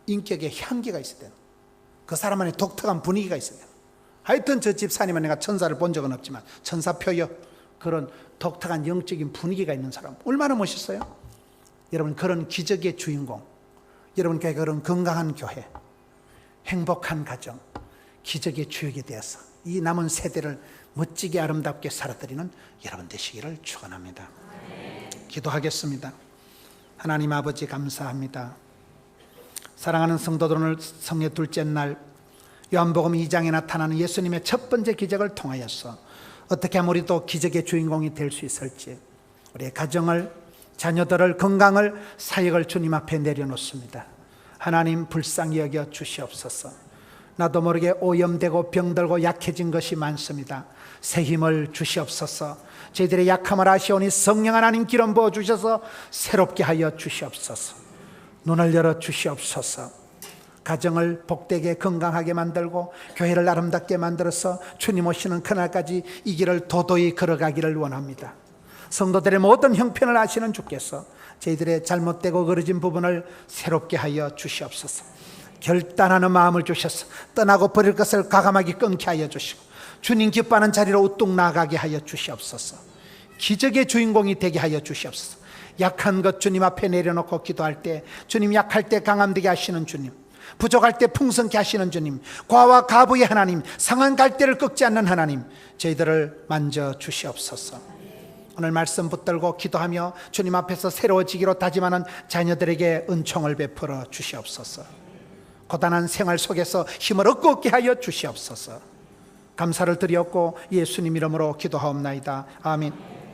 인격에 향기가 있어야 돼요. 그 사람 안에 독특한 분위기가 있어야 돼요. 하여튼 저 집사님은 내가 천사를 본 적은 없지만 천사표요. 그런 독특한 영적인 분위기가 있는 사람 얼마나 멋있어요? 여러분 그런 기적의 주인공, 여러분 교회 그런 건강한 교회, 행복한 가정, 기적의 주역이 되어서 이 남은 세대를 멋지게 아름답게 살아드리는 여러분 되시기를 축원합니다. 기도하겠습니다. 하나님 아버지 감사합니다. 사랑하는 성도들, 오늘 성령 둘째 날 요한복음 2장에 나타나는 예수님의 첫 번째 기적을 통하여서 어떻게 하면 우리도 기적의 주인공이 될 수 있을지, 우리의 가정을, 자녀들을, 건강을, 사역을 주님 앞에 내려놓습니다. 하나님 불쌍히 여겨 주시옵소서. 나도 모르게 오염되고 병들고 약해진 것이 많습니다. 새 힘을 주시옵소서. 저희들의 약함을 아시오니 성령 하나님 기름 부어 주셔서 새롭게 하여 주시옵소서. 눈을 열어 주시옵소서. 가정을 복되게 건강하게 만들고 교회를 아름답게 만들어서 주님 오시는 그날까지 이 길을 도도히 걸어가기를 원합니다. 성도들의 모든 형편을 아시는 주께서 저희들의 잘못되고 그러진 부분을 새롭게 하여 주시옵소서. 결단하는 마음을 주셔서 떠나고 버릴 것을 과감하게 끊게 하여 주시고 주님 기뻐하는 자리로 우뚝 나아가게 하여 주시옵소서. 기적의 주인공이 되게 하여 주시옵소서. 약한 것 주님 앞에 내려놓고 기도할 때 주님, 약할 때 강함되게 하시는 주님, 부족할 때 풍성케 하시는 주님, 과와 가부의 하나님, 상한 갈대를 꺾지 않는 하나님, 저희들을 만져 주시옵소서. 오늘 말씀 붙들고 기도하며 주님 앞에서 새로워지기로 다짐하는 자녀들에게 은총을 베풀어 주시옵소서. 고단한 생활 속에서 힘을 얻고 얻게 하여 주시옵소서. 감사를 드렸고 예수님 이름으로 기도하옵나이다. 아멘.